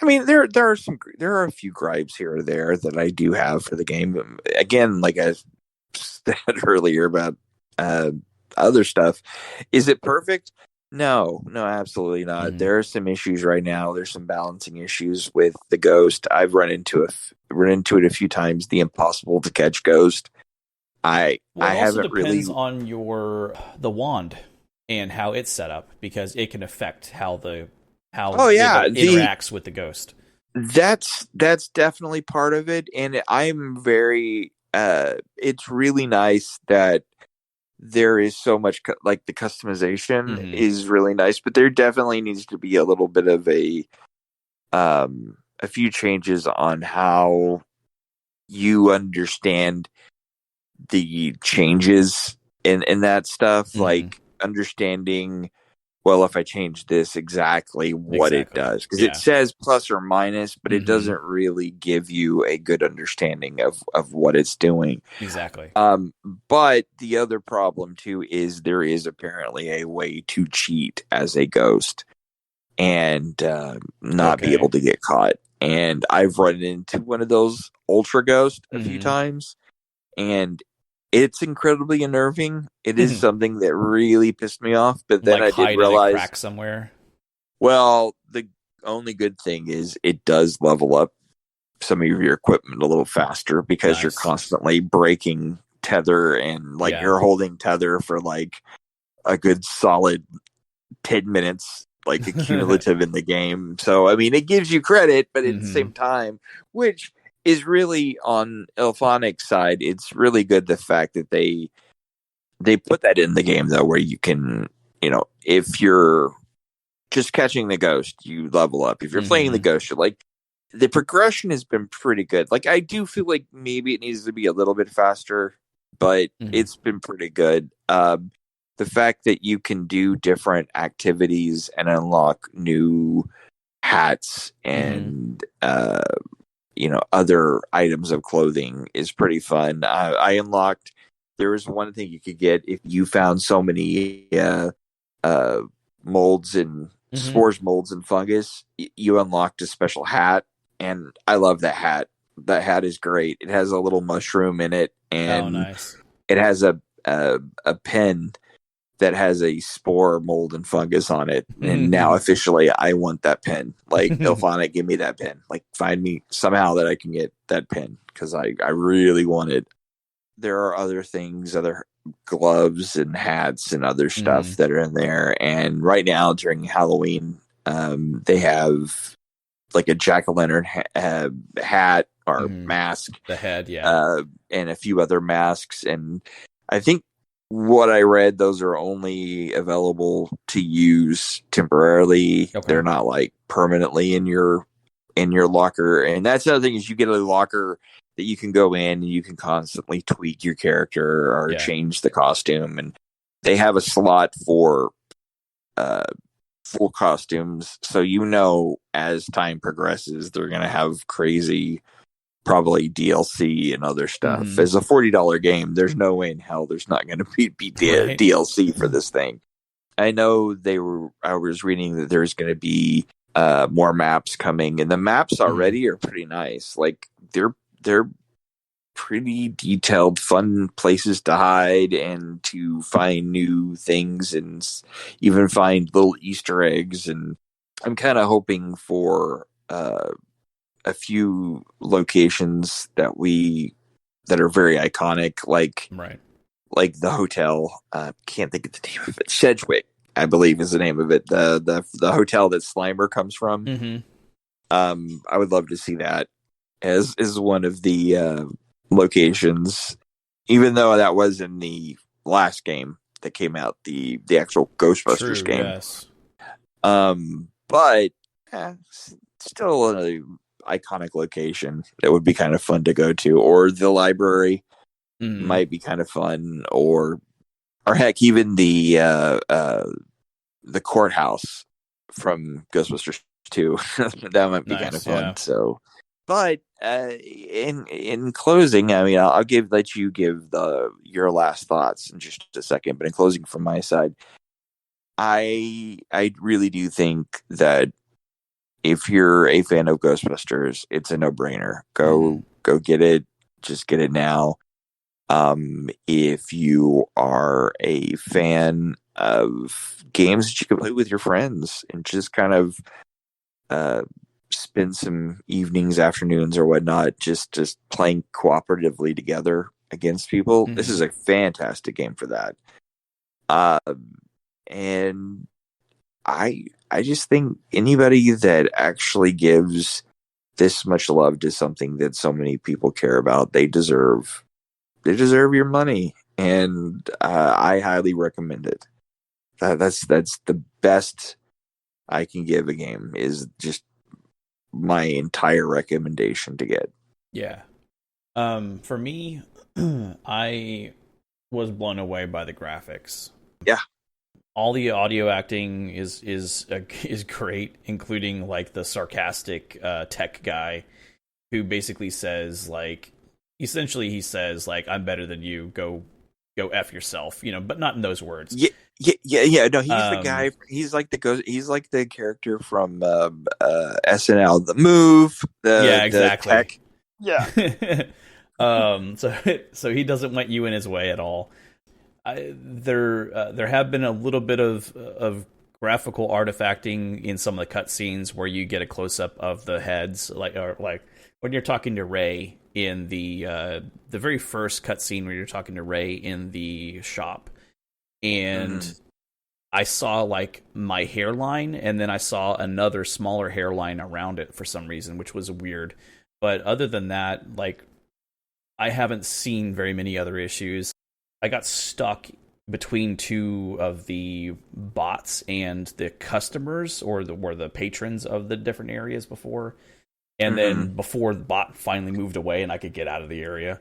I mean, there are a few gripes here or there that I do have for the game. Again, like I said earlier about other stuff, is it perfect? No, absolutely not. There are some issues right now. There's some balancing issues with the ghost. I've run into it a few times. The impossible to catch ghost. I also haven't depends really on the wand and how it's set up, because it can affect how it interacts with the ghost. That's definitely part of it, and I'm very. It's really nice that there is so much like the customization is really nice, but there definitely needs to be a little bit of a few changes on how you understand the changes in that stuff, like understanding, well, if I change this, exactly what it does, because it says plus or minus, but it doesn't really give you a good understanding of what it's doing. Exactly. But the other problem too is there is apparently a way to cheat as a ghost and not be able to get caught. And I've run into one of those ultra ghosts a few times, and it's incredibly unnerving. It is something that really pissed me off. But then I did realize, in a crack somewhere. Well, the only good thing is it does level up some of your equipment a little faster, because you're constantly breaking tether, and you're holding tether for like a good solid 10 minutes, like cumulative in the game. So, I mean, it gives you credit, but at the same time, which is really on Ilphonic's side, it's really good the fact that they put that in the game, though, where you can, if you're just catching the ghost, you level up. If you're playing the ghost, you're like, the progression has been pretty good. Like, I do feel like maybe it needs to be a little bit faster, but it's been pretty good. The fact that you can do different activities and unlock new hats and other items of clothing is pretty fun. I unlocked, there was one thing you could get if you found so many molds and spores, molds and fungus, you unlocked a special hat, and I love that hat. That hat is great. It has a little mushroom in it, and nice. It has a pen that has a spore, mold, and fungus on it. And now officially I want that pen. Like, Ilphonic, give me that pen. Like, find me somehow that I can get that pen, because I really want it. There are other things, other gloves and hats and other stuff that are in there. And right now during Halloween, they have like a jack-o'-lantern hat or mask. The head, and a few other masks. And I think what I read, those are only available to use temporarily. They're not like permanently in your locker. And that's the other thing, is you get a locker that you can go in and you can constantly tweak your character or change the costume. And they have a slot for full costumes. So, as time progresses, they're going to have crazy, probably DLC and other stuff. As a $40 game, there's no way in hell there's not going to be DLC for this thing. I know I was reading that there's going to be more maps coming, and the maps already are pretty nice. Like, they're pretty detailed, fun places to hide and to find new things, and even find little Easter eggs. And I'm kind of hoping for a few locations that are very iconic, like the hotel. Can't think of the name of it. Sedgwick, I believe, is the name of it. The hotel that Slimer comes from. I would love to see that as one of the locations, even though that was in the last game that came out, the actual Ghostbusters game. Yes. But still an iconic location that would be kind of fun to go to, or the library might be kind of fun, or heck, even the courthouse from Ghostbusters 2. That might be kind of fun. Yeah. So, but in closing, I mean, I'll let you give your last thoughts in just a second. But in closing, from my side, I really do think that if you're a fan of Ghostbusters, it's a no-brainer. Go get it. Just get it now. If you are a fan games that you can play with your friends and just kind of spend some evenings, afternoons, or whatnot, just playing cooperatively together against people. Mm-hmm. This is a fantastic game for that. And I just think anybody that actually gives this much love to something that so many people care about, they deserve your money, and I highly recommend it. That's the best I can give a game, is just my entire recommendation to get. Yeah. For me, I was blown away by the graphics. Yeah. All the audio acting is great, including like the sarcastic tech guy who basically says, like, essentially he says, like, I'm better than you, go F yourself, but not in those words. Yeah. No, he's the guy. He's like the character from SNL, the Move. Exactly. The tech. Yeah. So he doesn't want you in his way at all. There have been a little bit of graphical artifacting in some of the cutscenes where you get a close up of the heads, like when you're talking to Ray in the very first cutscene where you're talking to Ray in the shop, and I saw like my hairline, and then I saw another smaller hairline around it for some reason, which was weird. But other than that, like, I haven't seen very many other issues. I got stuck between two of the bots and the customers, or the patrons of the different areas before. And then before the bot finally moved away and I could get out of the area,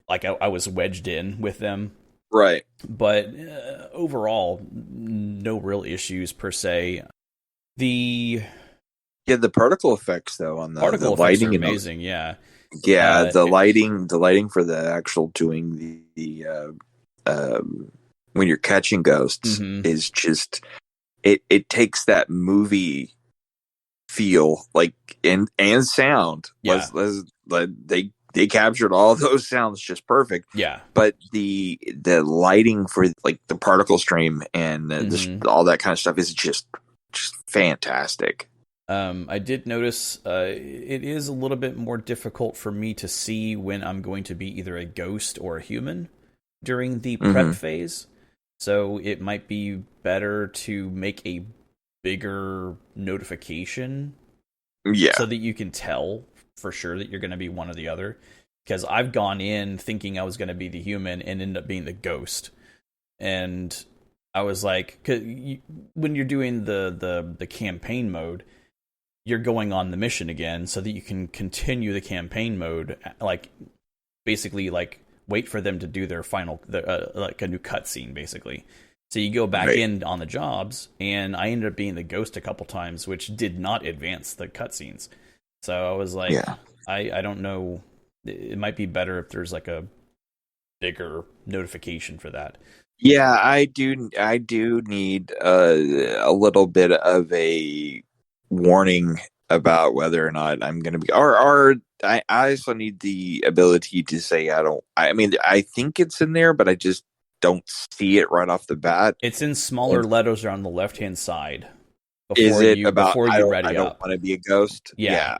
like I was wedged in with them. Right. But overall, no real issues per se. The particle effects though on the lighting are amazing. Yeah, the lighting for the actual doing the when you're catching ghosts is just it takes that movie feel, like, and sound. Yeah. They captured all those sounds just perfect. Yeah. But the lighting for like the particle stream and all that kind of stuff is just fantastic. I did notice it is a little bit more difficult for me to see when I'm going to be either a ghost or a human during the prep phase. So it might be better to make a bigger notification. Yeah. So that you can tell for sure that you're going to be one or the other. Because I've gone in thinking I was going to be the human and ended up being the ghost. And I was like, when you're doing the campaign mode, you're going on the mission again so that you can continue the campaign mode, like, basically, like, wait for them to do their final, like a new cutscene, basically. So you go back in on the jobs, and I ended up being the ghost a couple times, which did not advance the cutscenes. So I was like, I don't know. It might be better if there's like a bigger notification for that. Yeah, I do need a little bit of a warning about whether or not I'm going to be, or I also need the ability to say I think it's in there, but I just don't see it right off the bat. It's in smaller letters on the left-hand side. Before I don't want to be a ghost. Yeah,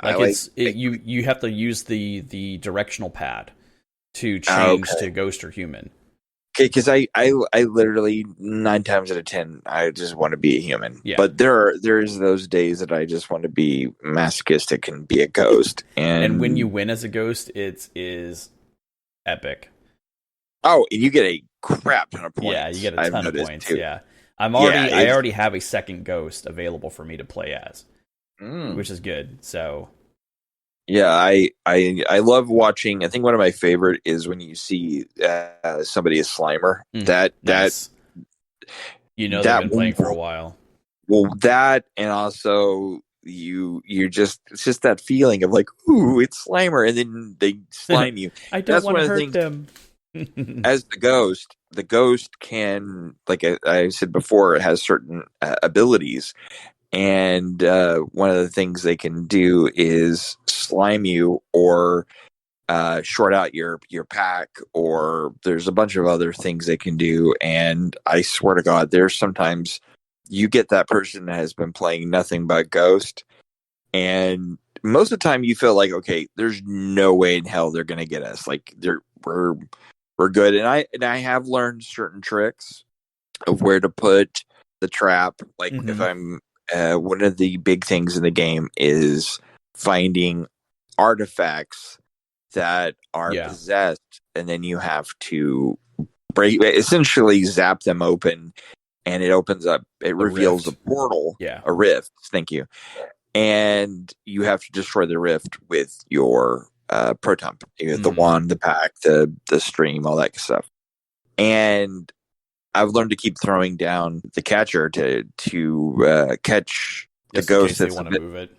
you have to use the directional pad to change to ghost or human. Okay, because I literally 9 times out of 10 I just want to be a human. Yeah. But there's those days that I just want to be masochistic and be a ghost. And when you win as a ghost, it is epic. Oh, and you get a crap ton of points. Yeah, you get a ton of points. Too. Yeah. I already have a second ghost available for me to play as, which is good. So, yeah, I love watching. I think one of my favorite is when you see somebody is Slimer. That they've been playing for a while. Well, that, and also you're just, it's just that feeling of like, ooh, it's Slimer, and then they slime you. I don't want to hurt them. As the ghost can, like I said before, it has certain abilities, and one of the things they can do is slime you or short out your pack, or there's a bunch of other things they can do. And I swear to God, there's sometimes you get that person that has been playing nothing but Ghost, and most of the time you feel like, okay, there's no way in hell they're going to get us. Like we're good. And I have learned certain tricks of where to put the trap. Like if I'm one of the big things in the game is finding artifacts that are possessed, and then you have to essentially zap them open, and it opens up, it reveals a portal, a rift. Thank you. And you have to destroy the rift with your proton, the wand, the pack, the stream, all that stuff. And I've learned to keep throwing down the catcher to catch the ghost that's want to move it.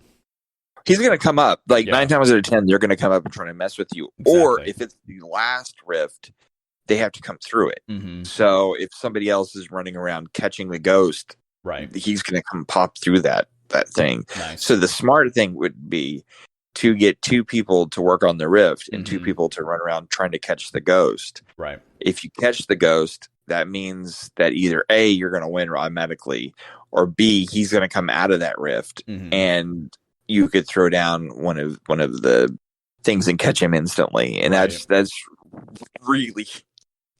He's going to come up. Like 9 times out of 10, they're going to come up and try to mess with you. Exactly. Or if it's the last rift, they have to come through it. So if somebody else is running around catching the ghost, he's going to come pop through that thing. Nice. So the smart thing would be to get 2 people to work on the rift and 2 people to run around trying to catch the ghost. Right. If you catch the ghost, that means that either A, you're going to win automatically, or B, he's going to come out of that rift, and you could throw down one of the things and catch him instantly. And that's really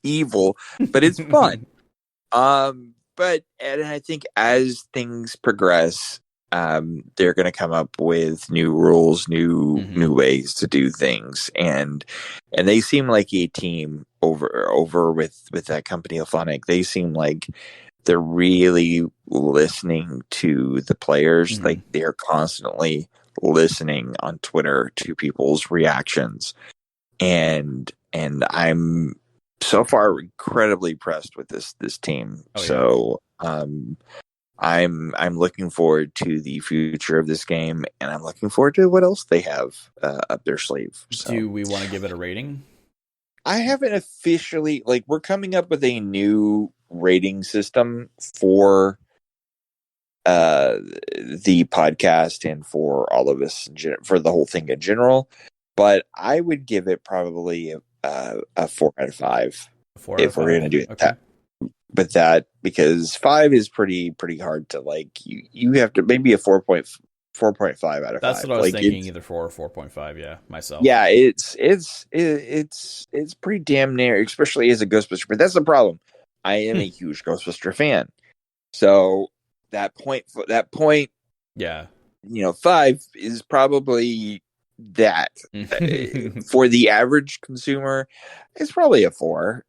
evil, but it's fun. But I think as things progress, they're going to come up with new rules, new ways to do things, and they seem like a team over with that company, Alphonic. They seem like they're really listening to the players. Like they're constantly listening on Twitter to people's reactions, and I'm so far incredibly impressed with this team. So I'm looking forward to the future of this game, and I'm looking forward to what else they have up their sleeve. So. Do we want to give it a rating? I haven't officially, we're coming up with a new rating system for the podcast and for all of us, for the whole thing in general. But I would give it probably a 4 out of 5 if we're going to do it. Okay. But that, because 5 is pretty hard to you have to maybe a 4.5 out of 5. That's what I was thinking, either 4 or 4.5. Yeah, myself. Yeah, it's pretty damn near, especially as a Ghostbuster. But that's the problem. I am a huge Ghostbuster fan, so that point, yeah, 5 is probably that. For the average consumer, it's probably a 4,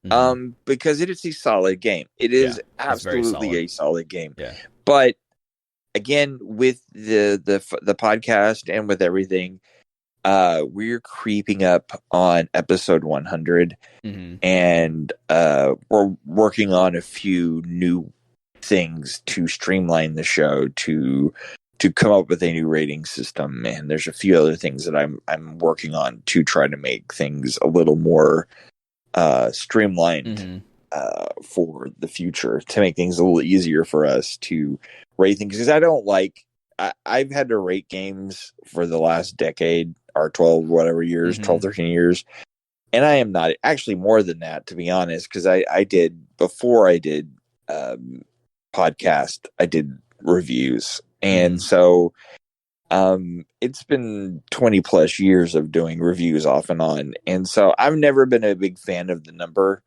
because it is a solid game. It is absolutely a solid game. Yeah, but again, with the podcast and with everything, we're creeping up on episode 100, and we're working on a few new things to streamline the show, to come up with a new rating system, and there's a few other things that I'm working on to try to make things a little more streamlined for the future, to make things a little easier for us to rate things. Because I don't I've had to rate games for the last decade or 12 years, 12, 13 years, and I am not, actually more than that, to be honest, because I did, before I did podcast, I did reviews. And so it's been 20 plus years of doing reviews off and on. And so I've never been a big fan of the number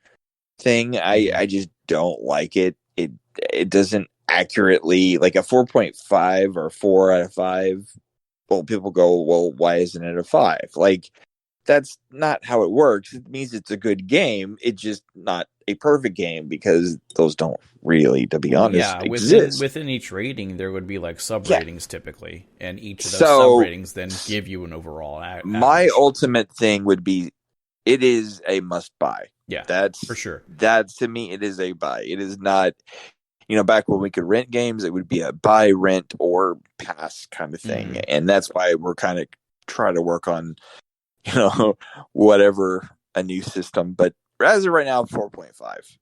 thing. I just don't like it. It doesn't accurately, like a 4.5 or 4 out of 5. Well, people go, well, why isn't it a 5? That's not how it works. It means it's a good game. It's just not a perfect game, because those don't really, to be honest, exist. Within each rating, there would be sub ratings typically, and each of those sub ratings then give you an overall average. My ultimate thing would be, it is a must buy. Yeah, that's for sure. That, to me, it is a buy. It is not, back when we could rent games, it would be a buy, rent, or pass kind of thing. And that's why we're kind of trying to work on, whatever, a new system. But as of right now, 4.5.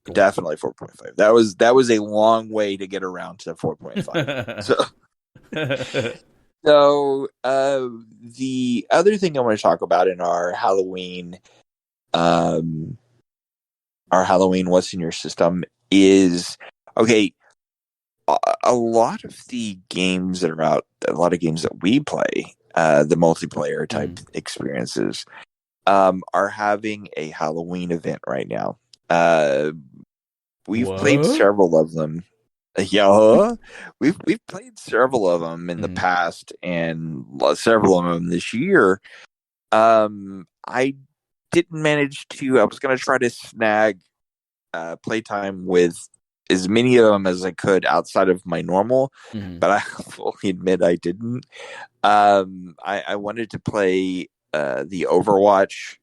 Cool. Definitely 4.5. That was a long way to get around to 4.5. So the other thing I want to talk about in our Halloween what's in your system is, okay, a lot of the games that are out, a lot of games that we play, the multiplayer type experiences, are having a Halloween event right now. We've played several of them. Yeah, we've played several of them in the past, and several of them this year. I didn't manage to. I was going to try to snag playtime with as many of them as I could outside of my normal, but I fully admit I didn't. I wanted to play the Overwatch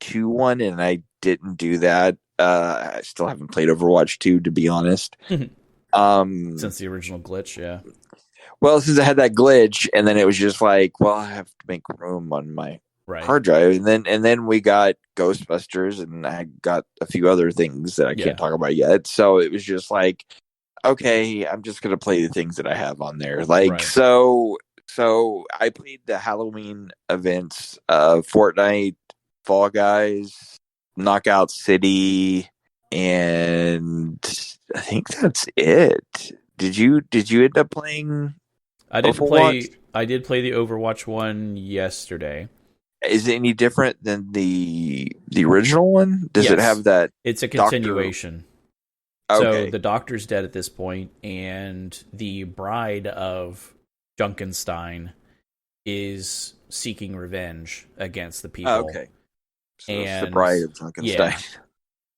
2 one, and I didn't do that. I still haven't played Overwatch 2, to be honest. Since the original glitch, yeah. Well, since I had that glitch, and then it was just like, well, I have to make room on my hard drive, and then we got Ghostbusters, and I got a few other things that I can't talk about yet. So it was just like, okay, I'm just gonna play the things that I have on there. Like so I played the Halloween events, Fortnite, Fall Guys, Knockout City, and I think that's it. Did you end up playing? I did play the Overwatch one yesterday. Is it any different than the original one? Does it have that? It's a continuation. Okay. So the doctor's dead at this point, and the bride of Junkenstein is seeking revenge against the people. Okay. So it's the bride of Junkenstein. Yeah.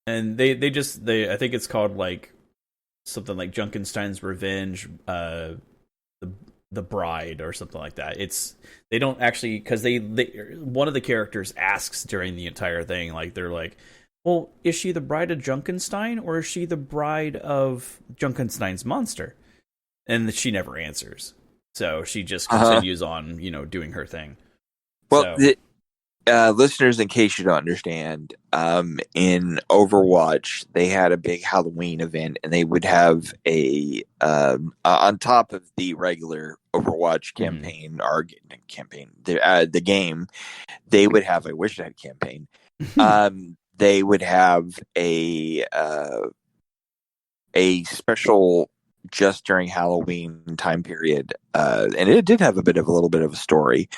And they I think it's called like something like Junkenstein's Revenge, the bride or something like that. They don't actually, because they one of the characters asks during the entire thing, like they're like, well, is she the bride of Junkenstein or is she the bride of Junkenstein's monster? And she never answers, so she just continues on, doing her thing. Well, listeners, in case you don't understand, in Overwatch, they had a big Halloween event, and they would have on top of the regular Overwatch campaign, the game, they would have, I wish I had campaign, they would have a special just during Halloween time period, and it did have a little bit of a story.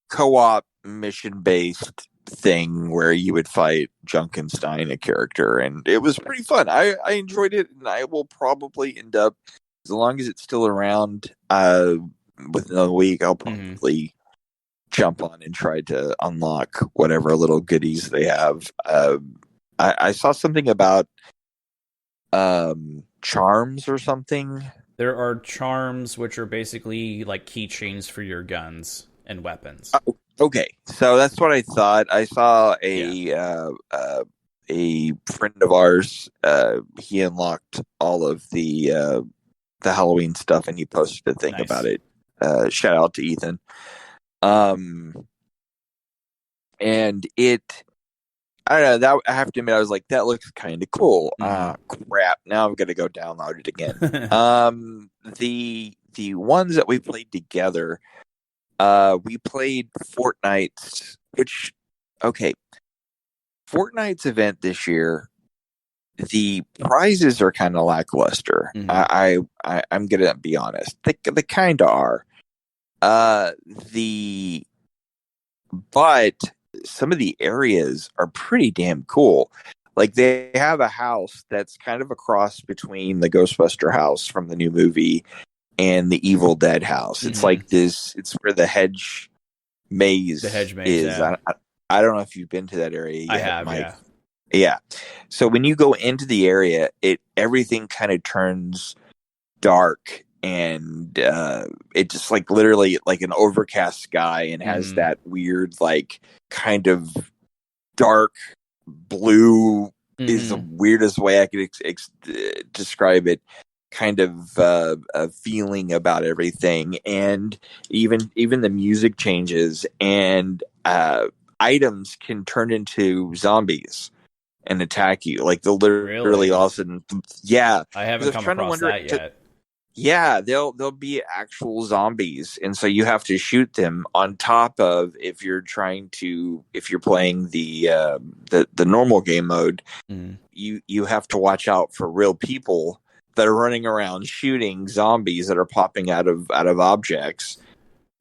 Co-op mission-based thing where you would fight Junkenstein, a character, and it was pretty fun. I enjoyed it, and I will probably end up, as long as it's still around, within a week, I'll probably jump on and try to unlock whatever little goodies they have. I saw something about charms or something. There are charms, which are basically like keychains for your guns and weapons. Okay, so that's what I thought. I saw a friend of ours. He unlocked all of the Halloween stuff, and he posted a thing about it. Shout out to Ethan. And it, I don't know. That I have to admit, I was like, that looks kind of cool. Crap! Now I'm gonna go download it again. The ones that we played together. We played Fortnite's, Fortnite's event this year. The prizes are kind of lackluster. I'm gonna be honest. They kind of are. But some of the areas are pretty damn cool. Like they have a house that's kind of a cross between the Ghostbuster house from the new movie and the Evil Dead house. It's like this. It's where the hedge maze is. Yeah. I don't know if you've been to that area yet, I have, Mike. Yeah. So when you go into the area, everything kind of turns dark, and it just like literally like an overcast sky, and has that weird like kind of dark blue is the weirdest way I could describe it. Kind of a feeling about everything, and even the music changes, and items can turn into zombies and attack you. Like they'll literally all of a sudden, yeah. I haven't come across that yet. Yeah, they'll be actual zombies, and so you have to shoot them. On top of if you're playing the normal game mode, you have to watch out for real people that are running around shooting zombies that are popping out of objects,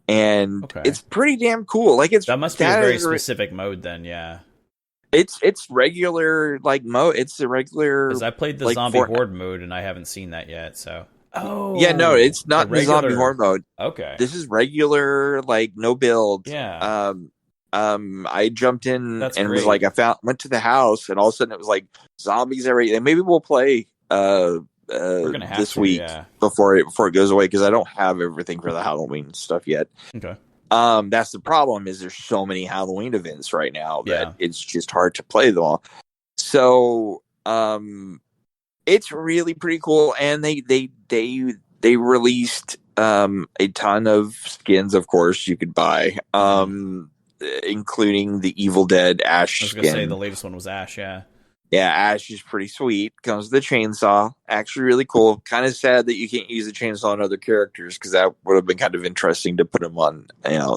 and it's pretty damn cool. Like that must be a very specific mode then. Yeah, it's regular mode. It's the regular, because I played the zombie horde mode and I haven't seen that yet. So yeah, no, it's not the zombie horde mode. Okay, this is regular, no build. Yeah. I jumped in and was like, went to the house, and all of a sudden it was like zombies everywhere. And maybe we'll play this week before it goes away, because I don't have everything for the Halloween stuff yet. Okay. That's the problem, is there's so many Halloween events right now that it's just hard to play them all. So it's really pretty cool, and they released a ton of skins, of course, you could buy, including the Evil Dead Ash skin. I was going to say the latest one was Ash, yeah. Yeah, Ash is pretty sweet. Comes with a chainsaw. Actually really cool. Kind of sad that you can't use the chainsaw on other characters, because that would have been kind of interesting to put him on,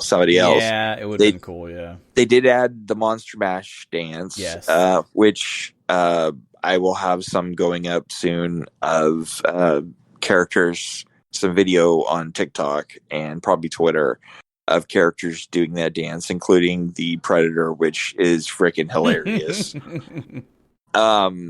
somebody else. Yeah, it would have been cool, yeah. They did add the Monster Mash dance, yes. Which I will have some going up soon of characters, some video on TikTok and probably Twitter of characters doing that dance, including the Predator, which is freaking hilarious. Not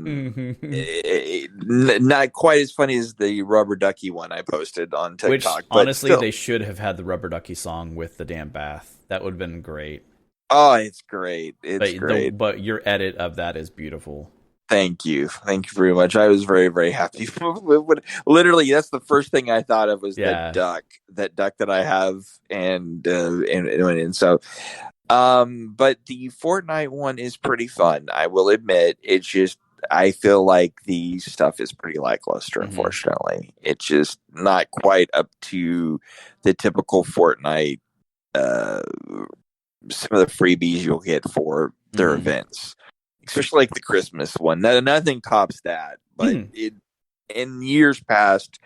quite as funny as the Rubber Ducky one I posted on TikTok. Which, honestly, they should have had the Rubber Ducky song with the damn bath. That would have been great. Oh, it's great. It's great. But your edit of that is beautiful. Thank you very much. I was very, very happy. Literally, that's the first thing I thought of was that duck that I have, and so. But the Fortnite one is pretty fun, I will admit. It's just, I feel like the stuff is pretty lackluster, unfortunately. It's just not quite up to the typical Fortnite, some of the freebies you'll get for their events. Especially like the Christmas one. Nothing tops that. But in years past,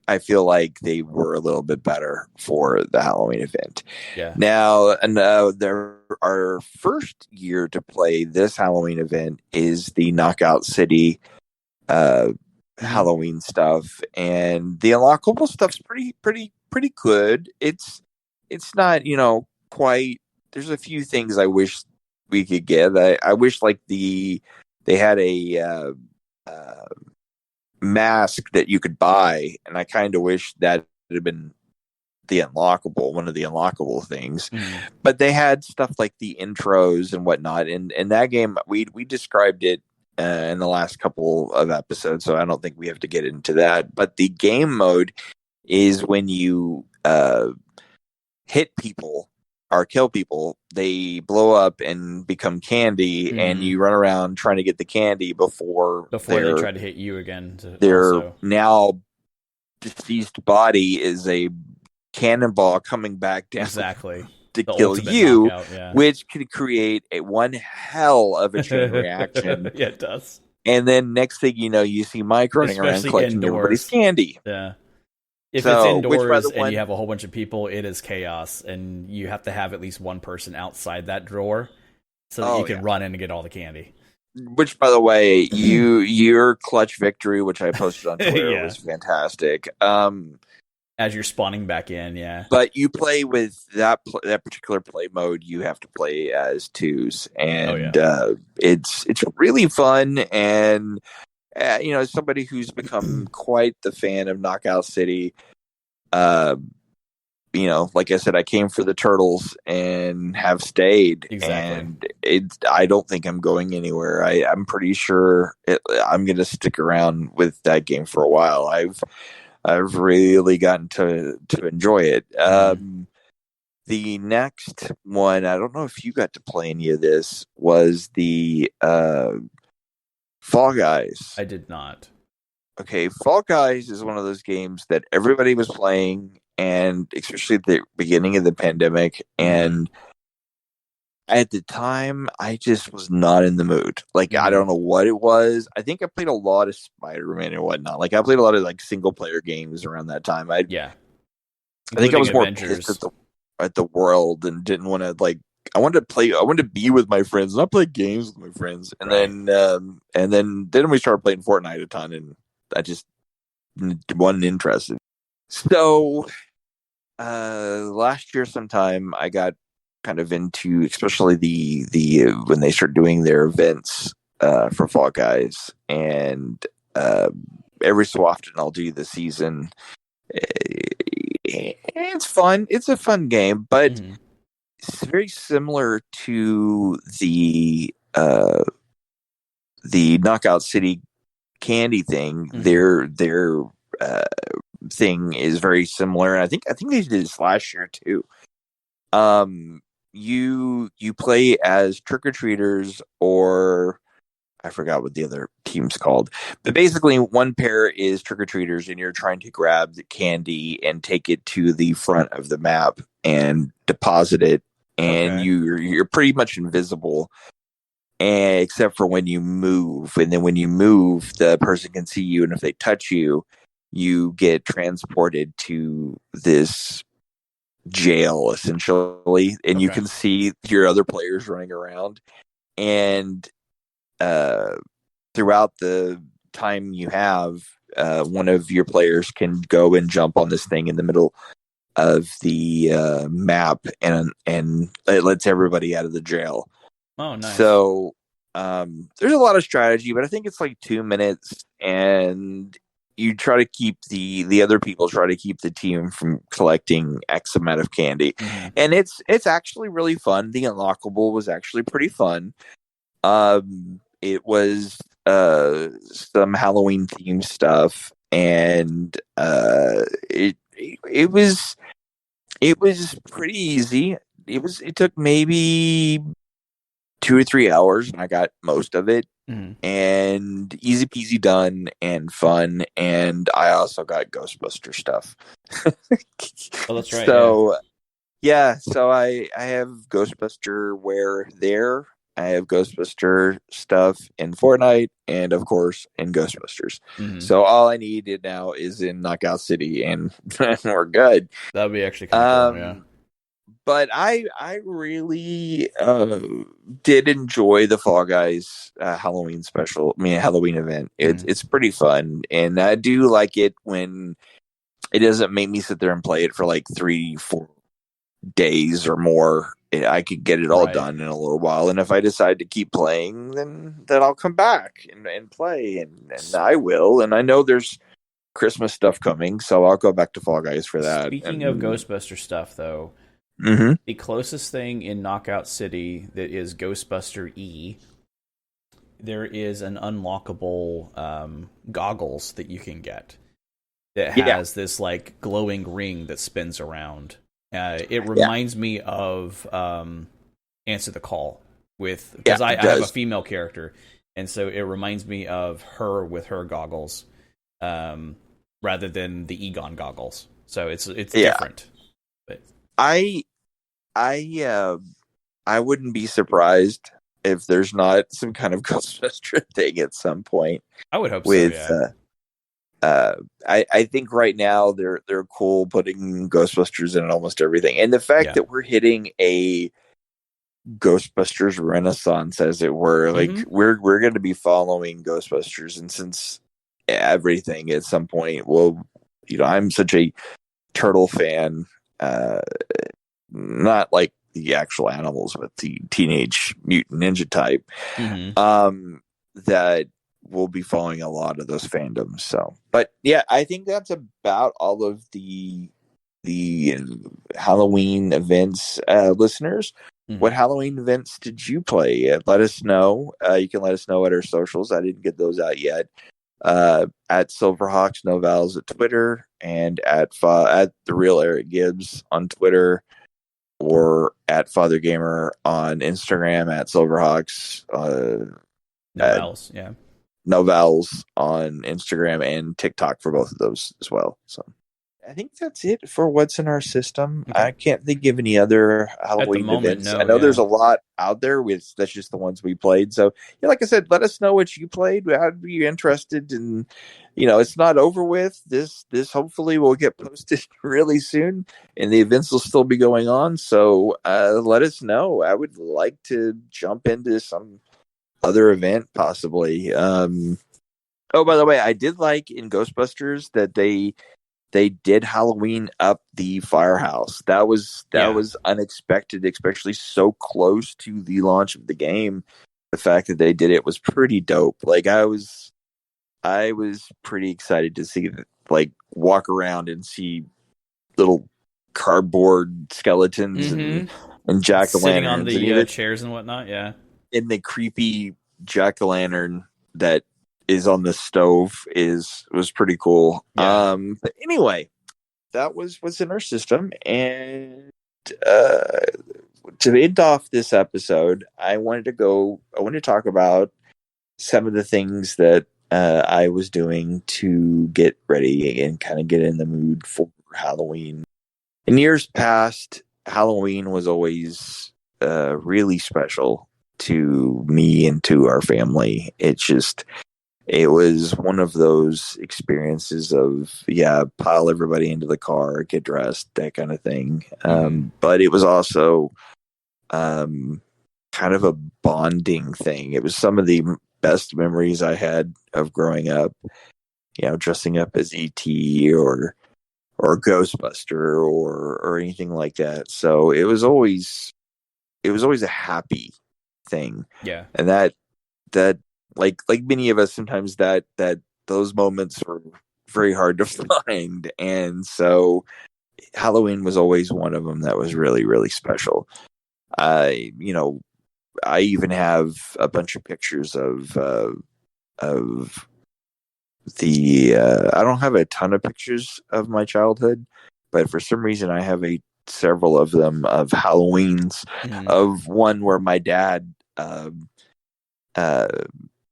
I feel like they were a little bit better for the Halloween event. Yeah. Now, our first year to play this Halloween event is the Knockout City Halloween stuff, and the unlockable stuff's pretty good. It's not, quite. There's a few things I wish we could get. I wish they had a mask that you could buy, and I kind of wish that it had been one of the unlockable things. But they had stuff like the intros and whatnot, and that game we described it in the last couple of episodes, so I don't think we have to get into that. But the game mode is when you hit people or kill people, they blow up and become candy, and you run around trying to get the candy before they try to hit you again. Their now deceased body is a cannonball coming back down to kill you, which could create one hell of a chain reaction. Yeah, it does. And then next thing you know, you see Mike running around collecting everybody's candy. Yeah. If it's indoors and you have a whole bunch of people, it is chaos, and you have to have at least one person outside that drawer so that you can run in and get all the candy. Which, by the way, your clutch victory, which I posted on Twitter, was fantastic. As you're spawning back in, yeah. But you play with that particular play mode. You have to play as twos, and it's really fun. And as somebody who's become quite the fan of Knockout City, like I said, I came for the turtles and have stayed. Exactly. And I don't think I'm going anywhere. I'm pretty sure I'm going to stick around with that game for a while. I've really gotten to enjoy it. The next one, I don't know if you got to play any of this, was the Fall Guys. I did not. Okay, Fall Guys is one of those games that everybody was playing, and especially at the beginning of the pandemic, and at the time, I just was not in the mood. Like, I don't know what it was. I think I played a lot of Spider-Man and whatnot. Like, I played a lot of like single player games around that time. I think I was more pissed at the world and didn't want to like. I wanted to be with my friends, not play games with my friends. And then we started playing Fortnite a ton, and I just wasn't interested. So last year sometime I got kind of into, especially the when they start doing their events for Fall Guys, and every so often I'll do the season. It's fun. It's a fun game, but it's very similar to the Knockout City candy thing. Their thing is very similar, and I think they did this last year too. You play as trick-or-treaters, or I forgot what the other team's called, but basically one pair is trick-or-treaters, and you're trying to grab the candy and take it to the front of the map and deposit it, and you're pretty much invisible, except for when you move. And then when you move, the person can see you, and if they touch you, you get transported to this jail, essentially, and you can see your other players running around. And throughout the time you have, one of your players can go and jump on this thing in the middle of the map, and it lets everybody out of the jail. Oh, nice. So there's a lot of strategy, but I think it's like 2 minutes, and you try to keep the other people try to keep the team from collecting X amount of candy. And it's actually really fun. The unlockable was actually pretty fun. It was some Halloween themed stuff, and it was pretty easy. It took maybe 2 or 3 hours, and I got most of it. And easy peasy done and fun. And I also got Ghostbuster stuff. Oh, that's right. So so I have Ghostbuster wear there. I have Ghostbuster stuff in Fortnite, and of course in Ghostbusters. So all I need now is in Knockout City, and we're good. That'd be actually kind of cool, yeah. But I really did enjoy the Fall Guys Halloween Halloween event. It's pretty fun, and I do like it when it doesn't make me sit there and play it for like 3-4 days or more. I could get it all done in a little while, and if I decide to keep playing, then I'll come back and play, and I will. And I know there's Christmas stuff coming, so I'll go back to Fall Guys for that. Speaking of Ghostbuster stuff, though, the closest thing in Knockout City that is Ghostbuster E, there is an unlockable goggles that you can get that has this like glowing ring that spins around. It reminds me of Answer the Call, because I have a female character, and so it reminds me of her with her goggles, rather than the Egon goggles. So it's different. But I wouldn't be surprised if there's not some kind of Ghostbuster thing at some point. I would hope so. Yeah. I think right now they're cool putting Ghostbusters in almost everything, and the fact that we're hitting a Ghostbusters renaissance, as it were, like we're going to be following Ghostbusters, and since everything at some point, well, I'm such a turtle fan, not like the actual animals, but the Teenage Mutant Ninja type, that we'll be following a lot of those fandoms. So, but yeah, I think that's about all of the Halloween events. Listeners, what Halloween events did you play? Let us know. You can let us know at our socials. I didn't get those out yet. At Silverhawks No Vowels at Twitter, and at the Real Eric Gibbs on Twitter, or at Fathergamer on Instagram, at Silverhawks. No Vowels on Instagram and TikTok for both of those as well. So, I think that's it for what's in our system. Okay. I can't think of any other Halloween events. I know there's a lot out there. That's just the ones we played. So, yeah, like I said, let us know what you played. I'd be interested in, it's not over with. This hopefully will get posted really soon, and the events will still be going on. So, let us know. I would like to jump into some other event possibly. Oh, by the way, I did like in Ghostbusters that they did Halloween up the firehouse. That was unexpected, especially so close to the launch of the game. The fact that they did it was pretty dope. Like I was pretty excited to see like walk around and see little cardboard skeletons and jack-o'-lanterns sitting on the chairs and whatnot. Yeah, in the creepy jack-o'-lantern that is on the stove was pretty cool. Yeah. But anyway, that was what's in our system. And to end off this episode, I wanted to talk about some of the things that I was doing to get ready and kind of get in the mood for Halloween. In years past, Halloween was always really special to me and to our family. It was one of those experiences of, pile everybody into the car, get dressed, that kind of thing. But it was also kind of a bonding thing. It was some of the best memories I had of growing up, dressing up as E.T. or Ghostbuster or anything like that. So it was always a happy thing. Yeah. And that like many of us, sometimes that those moments were very hard to find. And so Halloween was always one of them that was really, really special. I even have a bunch of pictures of the, I don't have a ton of pictures of my childhood, but for some reason I have several of them of Halloweens, of one where my dad,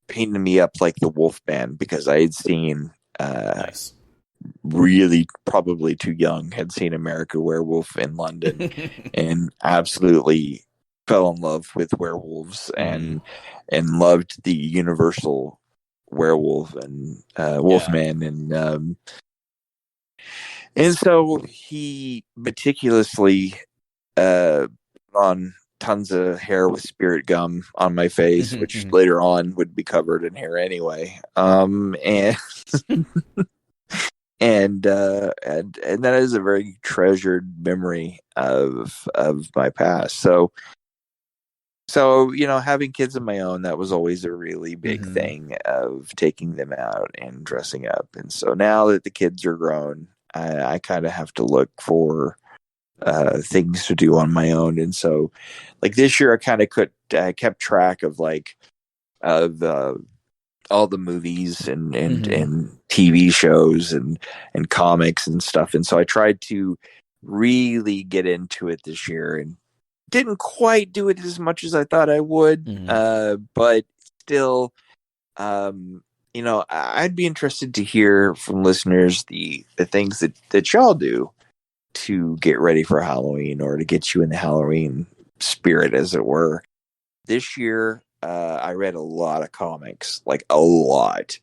painted me up like the Wolfman because I had seen nice. Really probably too young, had seen American Werewolf in London and absolutely fell in love with werewolves and loved the Universal Werewolf and Wolfman and so he meticulously on tons of hair with spirit gum on my face, which later on would be covered in hair anyway. And and that is a very treasured memory of my past. So having kids of my own, that was always a really big thing of taking them out and dressing up. And so now that the kids are grown, I kind of have to look for things to do on my own. And so like this year I kind of kept track of all the movies and TV shows and comics and stuff. And so I tried to really get into it this year and didn't quite do it as much as I thought I would. But still, I'd be interested to hear from listeners the things that y'all do to get ready for Halloween or to get you in the Halloween spirit, as it were. This year, I read a lot of comics, like a lot.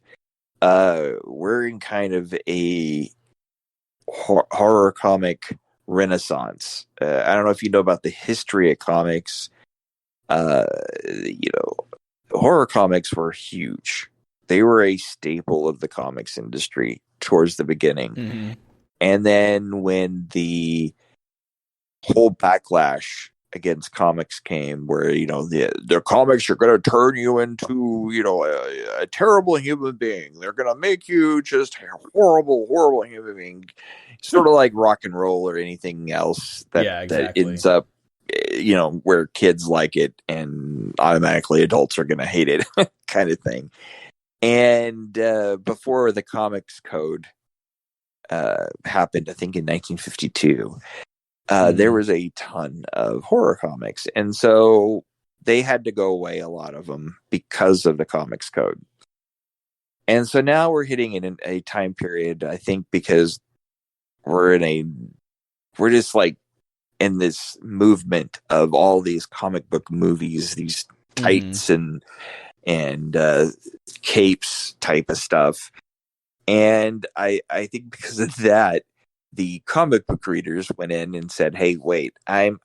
We're in kind of a horror comic renaissance. I don't know if you know about the history of comics. Horror comics were huge. They were a staple of the comics industry towards the beginning. And then when the whole backlash against comics came, where the comics are going to turn you into a terrible human being, they're going to make you just a horrible human being, sort of like rock and roll or anything else that ends up where kids like it and automatically adults are going to hate it kind of thing. And before the comics code happened, I think in 1952, there was a ton of horror comics, and so they had to go away, a lot of them, because of the comics code. And so now we're hitting in a time period, I think, because we're just like in this movement of all these comic book movies, these tights and capes type of stuff. And I think because of that, the comic book readers went in and said, "Hey, wait, I'm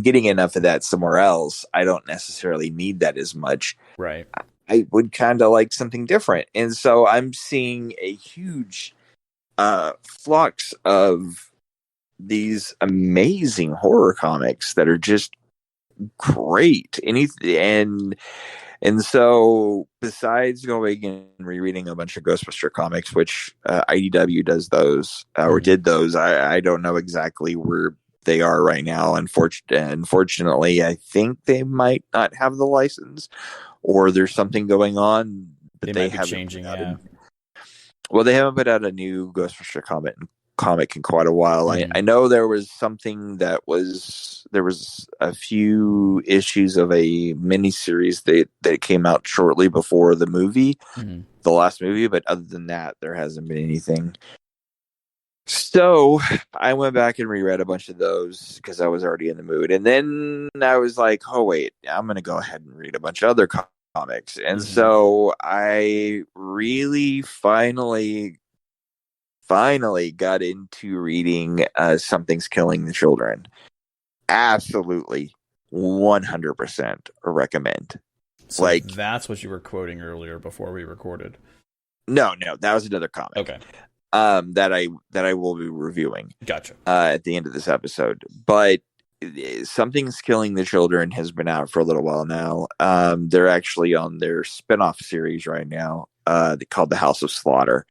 getting enough of that somewhere else. I don't necessarily need that as much. Right. I would kind of like something different." And so I'm seeing a huge flux of these amazing horror comics that are just great. And so besides going and rereading a bunch of Ghostbuster comics, which IDW does those or did those, I don't know exactly where they are right now. Unfortunately, I think they might not have the license, or there's something going on. But they haven't changing. Well, they haven't put out a new Ghostbuster comic in quite a while. I know there was something there was a few issues of a miniseries that came out shortly before the movie, the last movie, but other than that, there hasn't been anything. So I went back and reread a bunch of those because I was already in the mood, and then I was like, "Oh wait, I'm going to go ahead and read a bunch of other comics," and so I really finally got into reading Something's Killing the Children. Absolutely 100% recommend. So like, that's what you were quoting earlier before we recorded. No, that was another comic. Okay. That I will be reviewing. Gotcha. At the end of this episode. But Something's Killing the Children has been out for a little while now. They're actually on their spin-off series right now, called The House of Slaughter.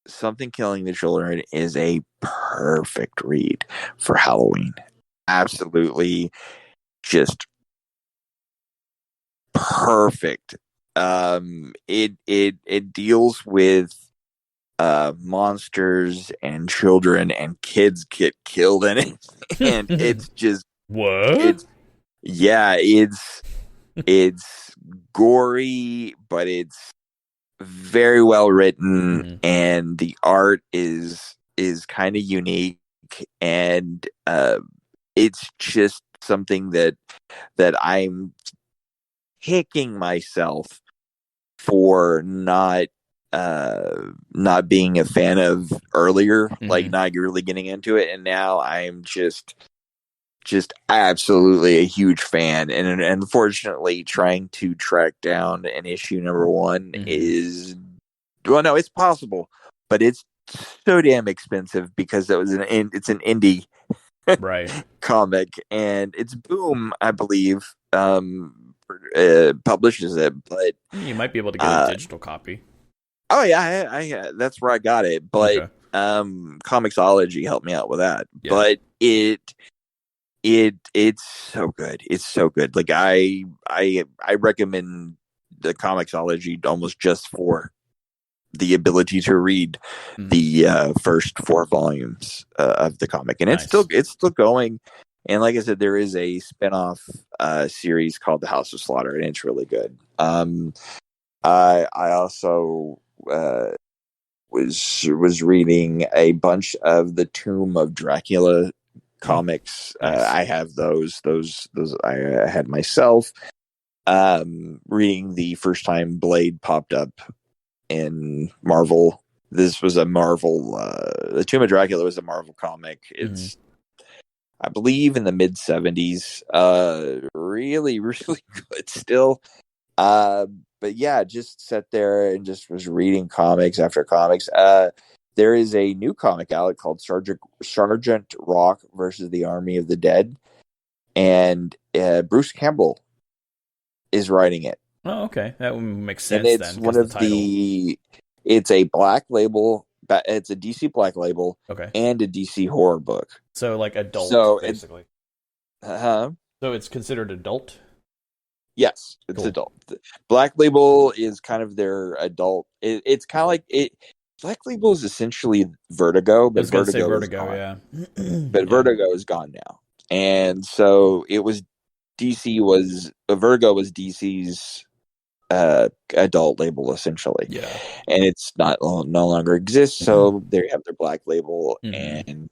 Something Killing the Children is a perfect read for Halloween. Absolutely just perfect. It deals with monsters and children, and kids get killed in it. And it's just what? It's gory, but it's very well written, and the art is kind of unique, and it's just something that I'm kicking myself for not being a fan of earlier, like not really getting into it, and now I'm just absolutely a huge fan. And unfortunately, trying to track down an issue number one is, well, no, it's possible, but it's so damn expensive because it's an indie right comic, and it's Boom, I believe, publishes it, but you might be able to get a digital copy. Oh yeah, I that's where I got it, but Comixology helped me out with that. Yeah. But it's so good. It's so good. Like I recommend the Comixology almost just for the ability to read the first 4 volumes of the comic, and it's still going. And like I said, there is a spinoff series called The House of Slaughter, and it's really good. I also was reading a bunch of the Tomb of Dracula comics. I have those I had myself. Reading the first time Blade popped up in Marvel. This was a Marvel, the Tomb of Dracula was a Marvel comic. It's I believe in the mid 70s. Really, really good still. But yeah, just sat there and just was reading comics after comics. There is a new comic out called Sergeant Rock versus the Army of the Dead, and Bruce Campbell is writing it. Oh, okay, that would make sense. And it's then, one of it's a Black Label. It's a DC Black Label, and a DC horror book. So like adult, basically. So it's considered adult. Yes, it's adult. Black Label is kind of their adult. It's kind of like it. Black Label is essentially Vertigo, but Vertigo is gone. But Vertigo is gone now, and so it was Vertigo was DC's adult label essentially. Yeah, and it's no longer exists. So they have their black label, and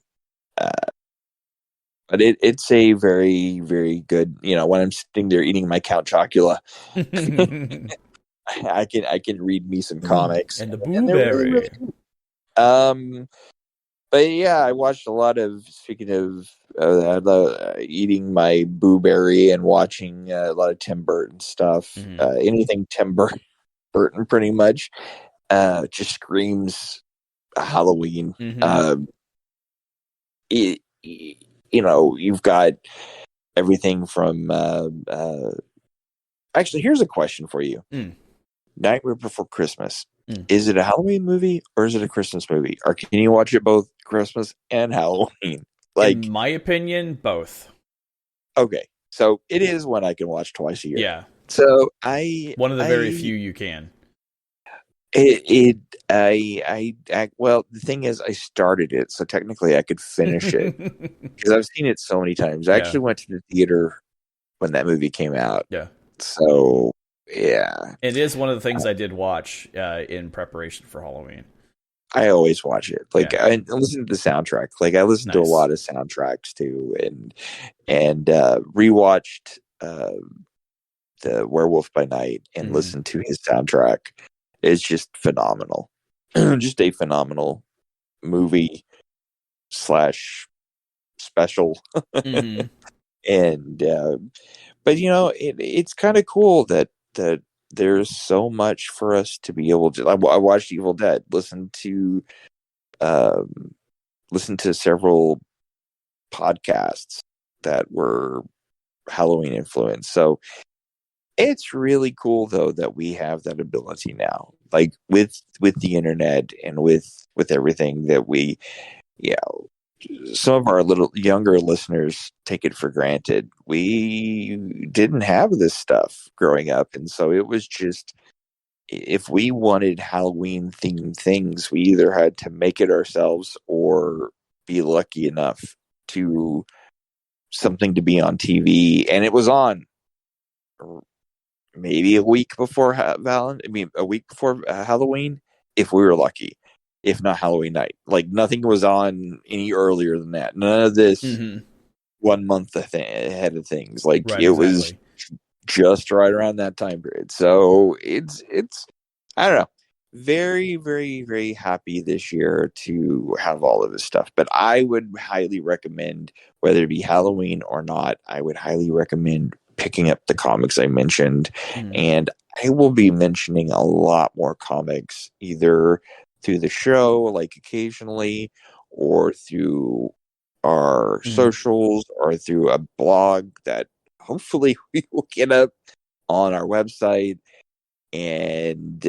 but it's a very, very good. When I'm sitting there eating my Count Chocula, I can read me some comics, and the and they're really, blueberry. really good. But yeah, I watched a lot of. Speaking of eating my blueberry and watching a lot of Tim Burton stuff. Anything Tim Burton, pretty much, just screams Halloween. You've got everything from. Actually, here's a question for you. Nightmare Before Christmas. Is it a Halloween movie or is it a Christmas movie? Or can you watch it both Christmas and Halloween? In my opinion, both. Okay, so it is one I can watch twice a year. Yeah. So one of the very few you can. Well, the thing is, I started it, so technically I could finish it because I've seen it so many times. I actually went to the theater when that movie came out. Yeah. So yeah, it is one of the things I did watch in preparation for Halloween. I always watch it. I listen to the soundtrack. I listen to a lot of soundtracks too, and rewatched the Werewolf by Night and listened to his soundtrack. It's just phenomenal. Just a phenomenal movie / special. And but it's kind of cool that there's so much for us to be able to. I watched Evil Dead. Listen to several podcasts that were Halloween influenced. So it's really cool though that we have that ability now, with the internet and with everything that we, some of our little younger listeners take it for granted. We didn't have this stuff growing up. And so it was just, if we wanted Halloween themed things, we either had to make it ourselves or be lucky enough to something to be on TV. And it was on maybe a week before a week before Halloween, if we were lucky. If not Halloween night, nothing was on any earlier than that. None of this 1 month ahead of things. It was just right around that time period. So it's I don't know. Very, very, very happy this year to have all of this stuff. But I would highly recommend, whether it be Halloween or not, I would highly recommend picking up the comics I mentioned. And I will be mentioning a lot more comics, either through the show, occasionally, or through our socials, or through a blog that hopefully we will get up on our website. And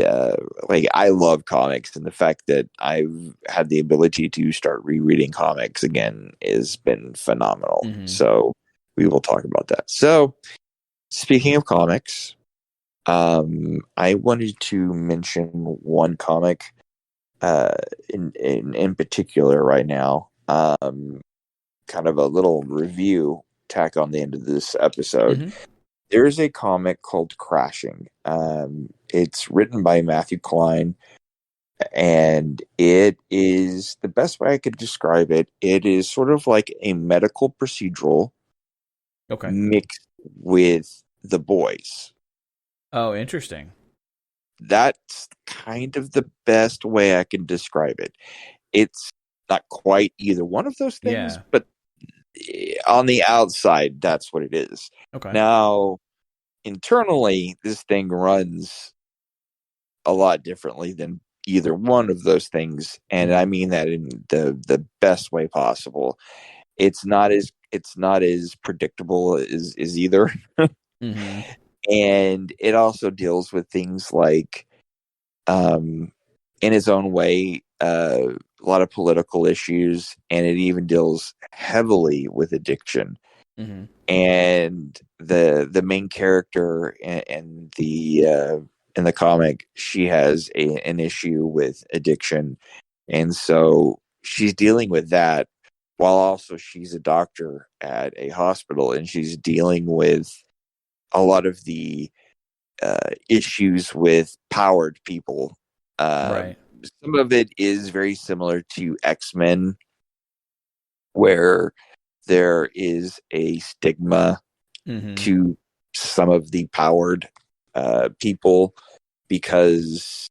I love comics, and the fact that I've had the ability to start rereading comics again has been phenomenal. So we will talk about that. So speaking of comics, I wanted to mention one comic in particular right now. Kind of a little review tack on the end of this episode. There is a comic called Crashing. It's written by Matthew Klein, and it is, the best way I could describe it, it is sort of like a medical procedural mixed with The Boys. Oh, interesting. That's kind of the best way I can describe it. It's not quite either one of those things, but on the outside, that's what it is. Now, internally, this thing runs a lot differently than either one of those things, and I mean that in the best way possible. It's not as predictable as either. And it also deals with things like, in its own way, a lot of political issues, and it even deals heavily with addiction. And the main character in the comic, she has an issue with addiction, and so she's dealing with that while also she's a doctor at a hospital, and she's dealing with a lot of the issues with powered people. Right. Some of it is very similar to X-Men, where there is a stigma to some of the powered people because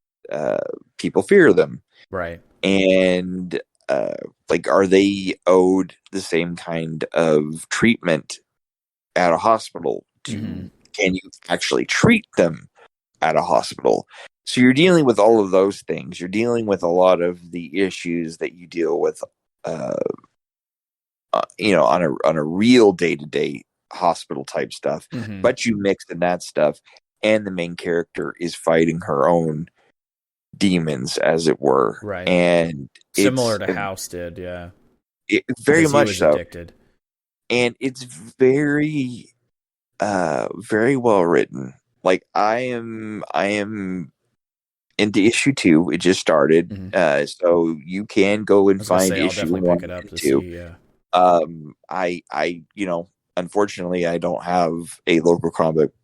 people fear them. Right. And are they owed the same kind of treatment at a hospital? Can you actually treat them at a hospital? So you're dealing with all of those things. You're dealing with a lot of the issues that you deal with, on a real day-to-day hospital type stuff. But you mix in that stuff, and the main character is fighting her own demons, as it were. Right. And similar to House did, yeah. Very much so. Addicted. And it's very, very well written. Like I am into issue 2. It just started, so you can go and find issue 1 and 2. I unfortunately I don't have a local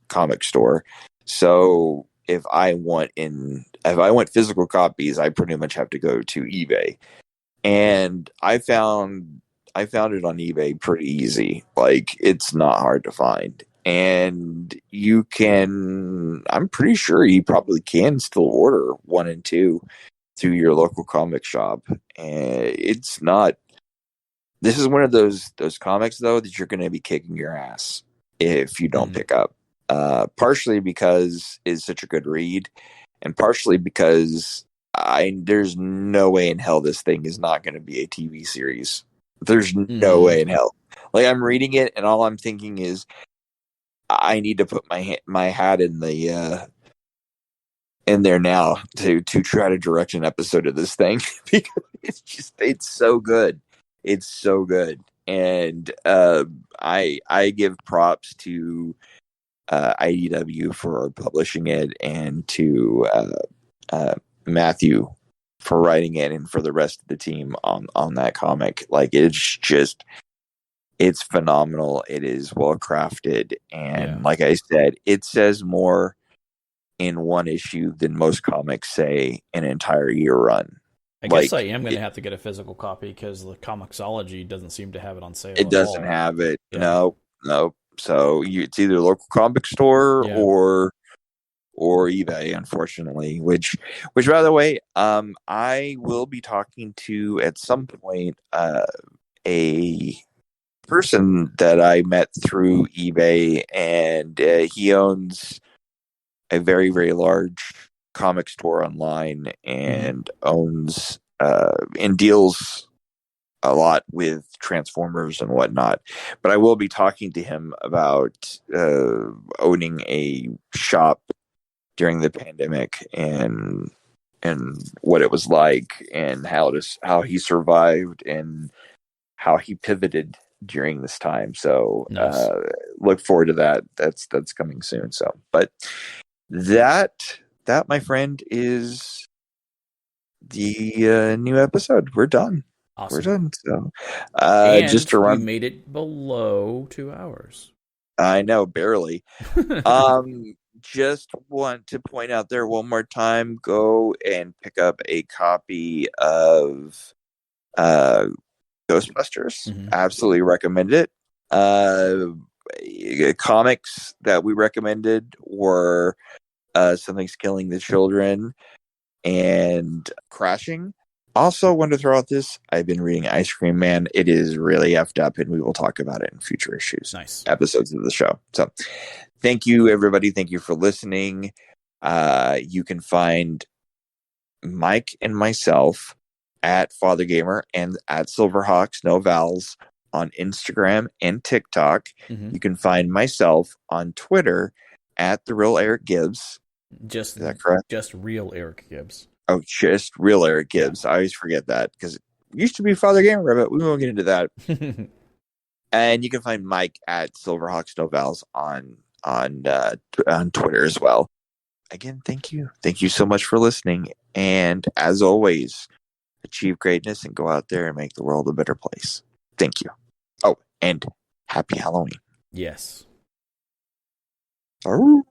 comic store, so if I want physical copies, I pretty much have to go to eBay, and I found it on eBay pretty easy. Like, it's not hard to find, and I'm pretty sure you probably can still order 1 and 2 through your local comic shop. And it's not. This is one of those comics, though, that you're going to be kicking your ass if you don't pick up. Partially because it's such a good read, and partially because there's no way in hell this thing is not going to be a TV series. There's no way in hell. Like, I'm reading it, and all I'm thinking is, I need to put my hat in there now to try to direct an episode of this thing, because it's so good. It's so good. And I give props to IDW for publishing it, and to Matthew for writing it, and for the rest of the team on that comic. Like, it's phenomenal. It is well crafted, and like I said, it says more in one issue than most comics say an entire year run. I guess I am going to have to get a physical copy, because the Comixology doesn't seem to have it on sale. It doesn't have it. Yeah. No. So it's either local comic store or eBay, unfortunately. Which, by the way, I will be talking to at some point a person that I met through eBay, and he owns a very, very large comic store online, and owns and deals a lot with Transformers and whatnot. But I will be talking to him about owning a shop during the pandemic, and what it was like, and how he survived, and how he pivoted during this time. So nice. Look forward to that. That's coming soon. So, but that my friend is the new episode. We're done. Awesome. We're done. So, and just to run, we made it below 2 hours. I know, barely. Just want to point out there one more time, go and pick up a copy of Ghostbusters. Absolutely recommend it. Comics that we recommended were Something's Killing the Children and Crashing. Also, want to throw out this, I've been reading Ice Cream Man. It is really effed up, and we will talk about it in future episodes of the show. So thank you, everybody. Thank you for listening. You can find Mike and myself at Fathergamer and at Silverhawks, no vowels, on Instagram and TikTok. You can find myself on Twitter at The Real Eric Gibbs. Is that correct? Just Real Eric Gibbs. Oh, just Real Eric Gibbs. Yeah. I always forget that, because it used to be Fathergamer, but we won't get into that. And you can find Mike at Silverhawks, no vowels, on Twitter as well. Again, thank you. Thank you so much for listening. And as always, achieve greatness and go out there and make the world a better place. Thank you. Oh, and happy Halloween. Yes. Oh.